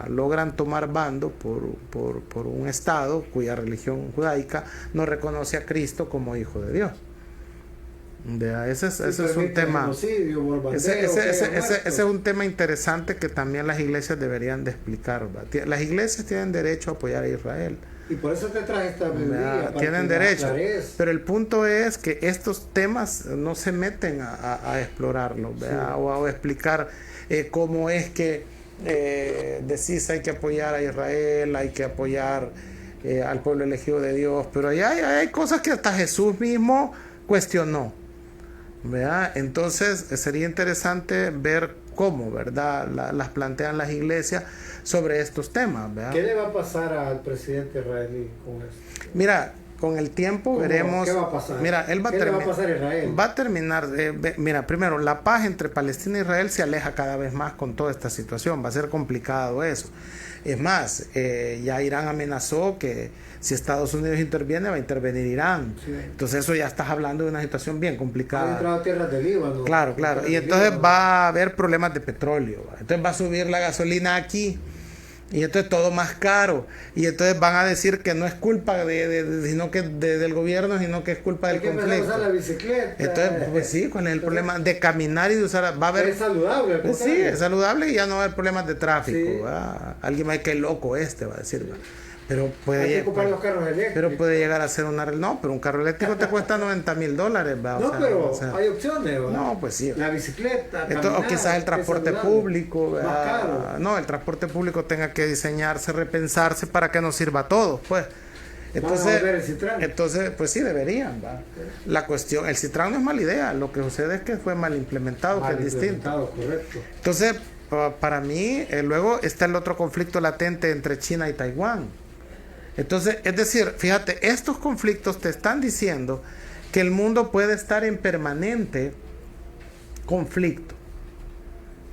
logran tomar bando por un Estado cuya religión judaica no reconoce a Cristo como hijo de Dios. Ese es un tema. Ese es un tema interesante que también las iglesias deberían de explicar. Las iglesias tienen derecho a apoyar a Israel. Y por eso te traje esta Biblia. Tienen derecho. Pero el punto es que estos temas no se meten a explorarlos, o a explicar cómo es que decís hay que apoyar a Israel, hay que apoyar al pueblo elegido de Dios. Pero hay cosas que hasta Jesús mismo cuestionó. ¿Verdad? Entonces sería interesante ver cómo, ¿verdad?, las plantean las iglesias sobre estos temas, ¿verdad? ¿Qué le va a pasar al presidente israelí con esto? Mira, con el tiempo veremos. ¿Qué va a pasar? Mira, él va a terminar. ¿Qué le va a pasar a Israel? Va a terminar. Mira, primero, la paz entre Palestina e Israel se aleja cada vez más con toda esta situación. Va a ser complicado eso. Es más, ya Irán amenazó que si Estados Unidos interviene, va a intervenir Irán. Sí. Entonces, eso ya estás hablando de una situación bien complicada. Ha entrado a tierras del Líbano. Claro, claro. Y entonces va a haber problemas de petróleo. Entonces va a subir la gasolina aquí. Y entonces todo más caro. Y entonces van a decir que no es culpa sino que del gobierno, sino que es culpa del conflicto. Hay que usar la bicicleta. Entonces, pues sí, ¿cuál es el problema? De caminar y de usar. Va a haber. Es saludable. Pues sí, es saludable y ya no va a haber problemas de tráfico. Sí. Alguien va a decir que loco va a decir. Pero puede, hay que ocupar los carros eléctricos. Pero puede llegar a ser pero un carro eléctrico te cuesta $90,000. No, pero hay opciones. ¿verdad? No, pues sí. La bicicleta. O quizás el transporte público. Más caro. No, el transporte público tenga que diseñarse, repensarse para que nos sirva a todos, pues. Entonces, pues sí, deberían. ¿va? La cuestión, el Citran no es mala idea. Lo que sucede es que fue mal implementado, que es distinto. Correcto. Entonces, para mí, luego está el otro conflicto latente entre China y Taiwán. Entonces, es decir, fíjate, estos conflictos te están diciendo que el mundo puede estar en permanente conflicto.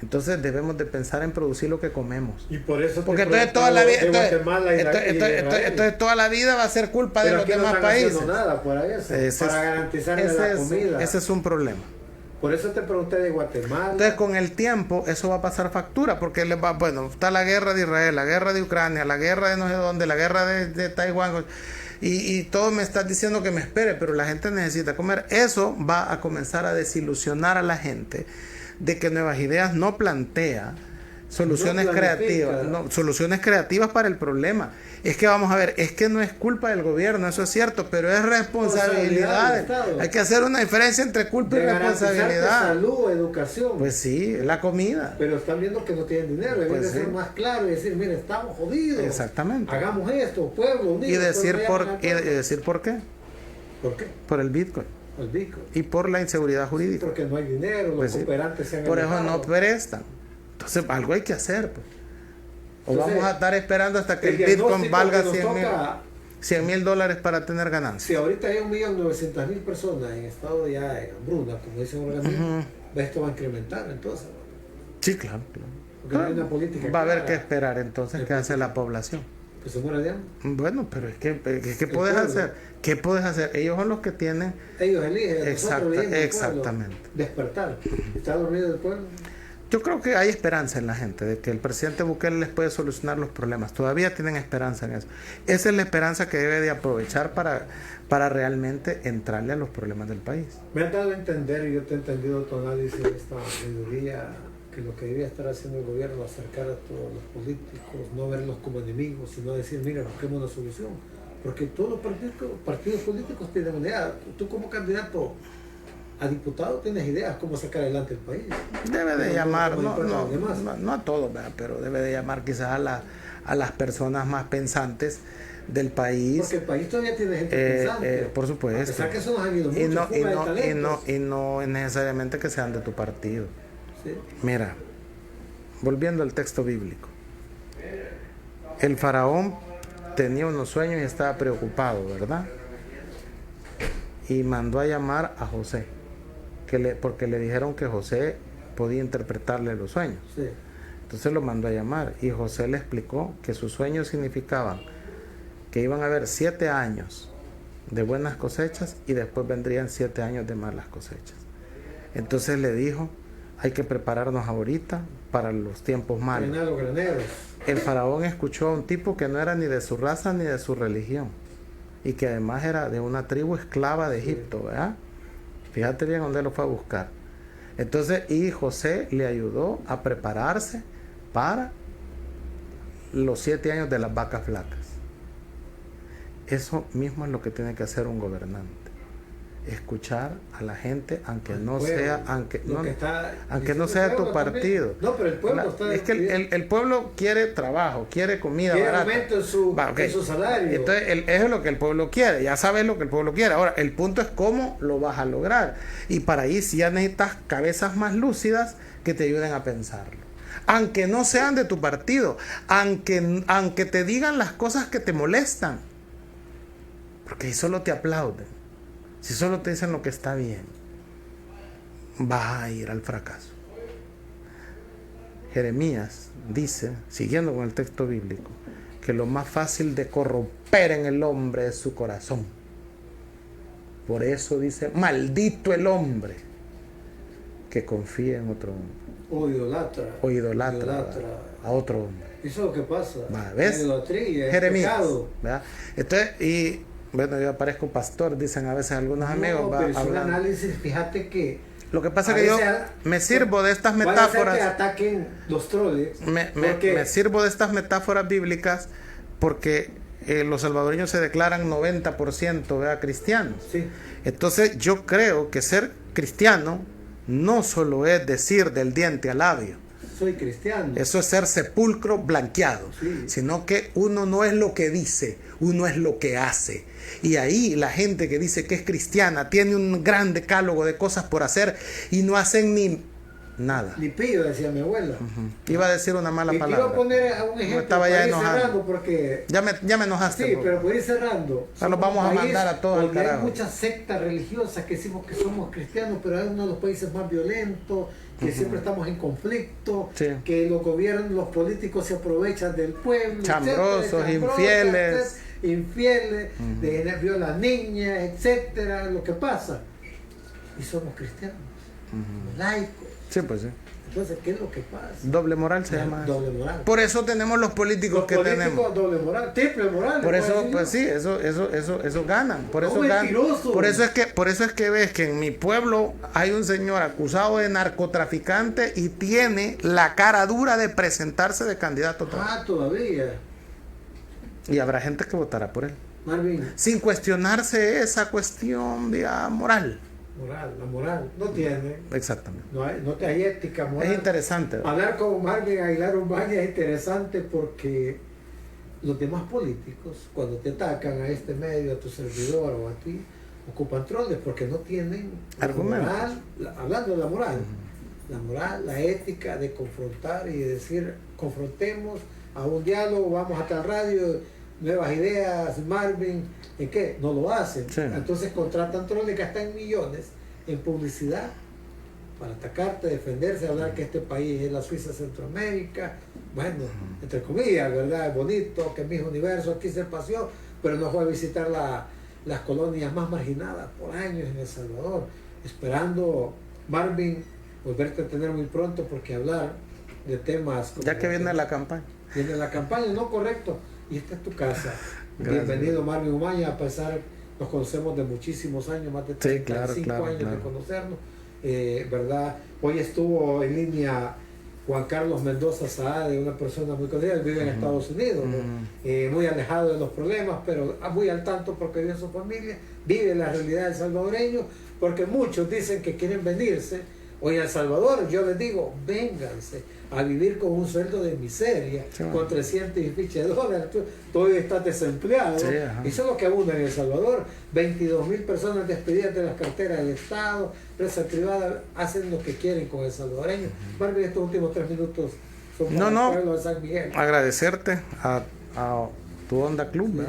Entonces debemos de pensar en producir lo que comemos. Y por eso porque entonces toda la vida entonces toda la vida va a ser culpa de los demás países. Nada por eso, para garantizar la comida. Ese es un problema. Por eso te pregunté de Guatemala. Entonces, con el tiempo, eso va a pasar factura, porque está la guerra de Israel, la guerra de Ucrania, la guerra de no sé dónde, la guerra de Taiwán, y todo me estás diciendo que me espere, pero la gente necesita comer. Eso va a comenzar a desilusionar a la gente de que Nuevas Ideas no plantea soluciones creativas para el problema. Es que vamos a ver, es que no es culpa del gobierno, eso es cierto, pero es responsabilidad. Hay que hacer una diferencia entre culpa y responsabilidad. Salud, educación. Pues sí, la comida. Pero están viendo que no tienen dinero, hay que ser más claro y decir, mire, estamos jodidos. Exactamente. Hagamos esto, pueblo unido. Y decir por qué. ¿Por qué? Por el Bitcoin. Y por la inseguridad jurídica. Porque no hay dinero, los cooperantes se han por eso no prestan. Entonces algo hay que hacer, pues. O entonces, vamos a estar esperando hasta que el Bitcoin valga $100,000 para tener ganancias. Si ahorita hay 1.900.000 personas en estado ya de hambruna, como dice un organismo, esto va a incrementar entonces. Sí, claro. Porque no hay una política va a haber que esperar entonces qué hace la población. Pues se muere de hambre. Bueno, pero es que puedes hacer. ¿Qué puedes hacer? Ellos son los que tienen. Ellos eligen. Exactamente. Despertar. ¿Está dormido el pueblo? Yo creo que hay esperanza en la gente de que el presidente Bukele les puede solucionar los problemas. Todavía tienen esperanza en eso. Esa es la esperanza que debe de aprovechar para realmente entrarle a los problemas del país. Me han dado a entender, y yo te he entendido tu análisis de esta mediodía, que lo que debía estar haciendo el gobierno es acercar a todos los políticos, no verlos como enemigos, sino decir, mira, busquemos una solución. Porque todos los partidos políticos tienen una idea. Tú como candidato a diputado tienes ideas cómo sacar adelante el país. Debe de llamar, no a todos, pero debe de llamar quizás a las personas más pensantes del país. Porque el país todavía tiene gente pensante. Por supuesto. A pesar que eso nos ha ido mucho, y no es necesariamente que sean de tu partido. ¿Sí? Mira, volviendo al texto bíblico. El faraón tenía unos sueños y estaba preocupado, ¿verdad? Y mandó a llamar a José, porque le dijeron que José podía interpretarle los sueños. Sí. Entonces lo mandó a llamar y José le explicó que sus sueños significaban que iban a haber 7 años de buenas cosechas y después vendrían 7 años de malas cosechas. Entonces le dijo, hay que prepararnos ahorita para los tiempos malos. El faraón escuchó a un tipo que no era ni de su raza ni de su religión y que además era de una tribu esclava de Egipto, ¿verdad? Fíjate bien dónde lo fue a buscar. Entonces, y José le ayudó a prepararse para los 7 años de las vacas flacas. Eso mismo es lo que tiene que hacer un gobernante. Escuchar a la gente, aunque no sea, aunque no sea tu partido. No, pero el pueblo es que el pueblo quiere trabajo, quiere comida barata. Aumento en su salario. Entonces, eso es lo que el pueblo quiere. Ya sabes lo que el pueblo quiere. Ahora, el punto es cómo lo vas a lograr. Y para ahí sí ya necesitas cabezas más lúcidas que te ayuden a pensarlo. Aunque no sean de tu partido, aunque te digan las cosas que te molestan. Porque si solo te aplauden, si solo te dicen lo que está bien, vas a ir al fracaso. Jeremías dice, siguiendo con el texto bíblico, que lo más fácil de corromper en el hombre es su corazón. Por eso dice, maldito el hombre que confía en otro hombre. O idolatra a otro hombre. Eso es lo que pasa. ¿Ves? Jeremías. Entonces, y bueno, yo parezco pastor, dicen a veces algunos amigos. Pero es un análisis, fíjate que lo que pasa es que yo me sirvo de estas metáforas. Que ataquen los troles. Me sirvo de estas metáforas bíblicas porque los salvadoreños se declaran 90%, ¿verdad?, cristianos. Sí. Entonces yo creo que ser cristiano no solo es decir del diente al labio. Soy cristiano. Eso es ser sepulcro blanqueado. Sí. Sino que uno no es lo que dice, uno es lo que hace. Y ahí la gente que dice que es cristiana tiene un gran decálogo de cosas por hacer y no hacen ni nada. Ni pillo, decía mi abuela. Iba a decir una mala palabra. Iba a poner un ejemplo. Estaba ya enojado. Porque ya me enojaste. Sí, pero por ir cerrando. O sea, los vamos a mandar a todos al carajo. Hay muchas sectas religiosas que decimos que somos cristianos, pero es uno de los países más violentos, que siempre estamos en conflicto, que los gobiernos, los políticos se aprovechan del pueblo, chambrosos, infieles, violan niñas, etcétera, lo que pasa. Y somos cristianos, laicos. Sí, pues sí. Entonces, ¿qué es lo que pasa? Doble moral se llama. Doble moral. Por eso tenemos los políticos que tenemos. Doble moral, triple moral. Por eso, pues sí, eso ganan. Por eso ganan. Por eso es que ves que en mi pueblo hay un señor acusado de narcotraficante y tiene la cara dura de presentarse de candidato. Todavía. Y habrá gente que votará por él. Marvin. Sin cuestionarse esa cuestión de moral. La moral no tiene. Exactamente. No hay ética moral. Es interesante. Hablar con Marvin Aguilar Umaña es interesante porque los demás políticos, cuando te atacan a este medio, a tu servidor o a ti, ocupan troles porque no tienen argumentos. Hablando de la moral, la ética de confrontar y de decir, confrontemos a un diálogo, vamos a tal radio, nuevas ideas, Marvin, ¿en qué? No lo hacen. Sí. Entonces contratan troles que gastan millones en publicidad para atacarte, defenderse, hablar que este país es la Suiza Centroamérica, bueno, entre comillas, ¿verdad? Es bonito, que es mi universo, aquí se paseó, pero no fue a visitar las colonias más marginadas por años en El Salvador, esperando, Marvin, volverte a tener muy pronto porque hablar de temas... Ya que viene la campaña. Viene la campaña, no, correcto. Y esta es tu casa. Gracias. Bienvenido, Marvin Umaña, a pesar, nos conocemos de muchísimos años, más de 35 años de conocernos, ¿verdad? Hoy estuvo en línea Juan Carlos Mendoza Saade, una persona muy conocida, él vive en Estados Unidos, muy alejado de los problemas, pero muy al tanto porque vive en su familia, vive la realidad del salvadoreño, porque muchos dicen que quieren venirse hoy a El Salvador. Yo les digo, vénganse a vivir con un sueldo de miseria, con 300 y piche de dólares, tú todavía estás desempleado. Eso es lo que abunda en El Salvador. 22,000 personas despedidas de las carteras del Estado, empresas privadas, hacen lo que quieren con el salvadoreño. Marvin, estos últimos 3 minutos son para el pueblo de San Miguel. Agradecerte a tu Onda Club,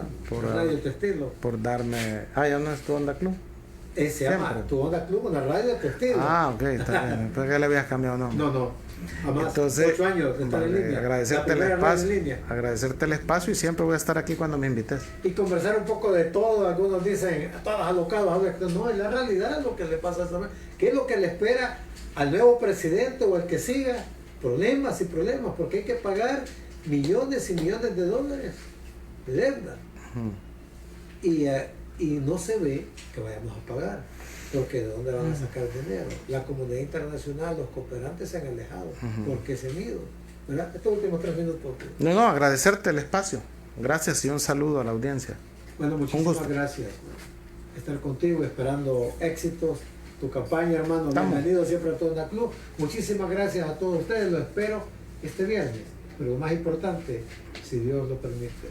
por darme... ya no es tu Onda Club. Se llama Tu Onda Club, una radio de tu estilo. Ok, está bien. Entonces, ¿qué le habías cambiado nombre? No. Jamás. Entonces, 8 años de estar en línea. Agradecerte el espacio y siempre voy a estar aquí cuando me invites. Y conversar un poco de todo. Algunos dicen, todos alocados. No, es la realidad lo que le pasa a esa vez. ¿Qué es lo que le espera al nuevo presidente o el que siga? Problemas y problemas, porque hay que pagar millones y millones de dólares de deuda. Y no se ve que vayamos a pagar, porque ¿de dónde van a sacar dinero? La comunidad internacional, los cooperantes se han alejado, porque se han ido, ¿verdad? Estos últimos 3 minutos. No, agradecerte el espacio. Gracias y un saludo a la audiencia. Bueno, muchísimas gracias. Estar contigo, esperando éxitos, tu campaña, hermano. Bienvenido siempre a Tu Onda Club. Muchísimas gracias a todos ustedes, lo espero este viernes, pero lo más importante, si Dios lo permite.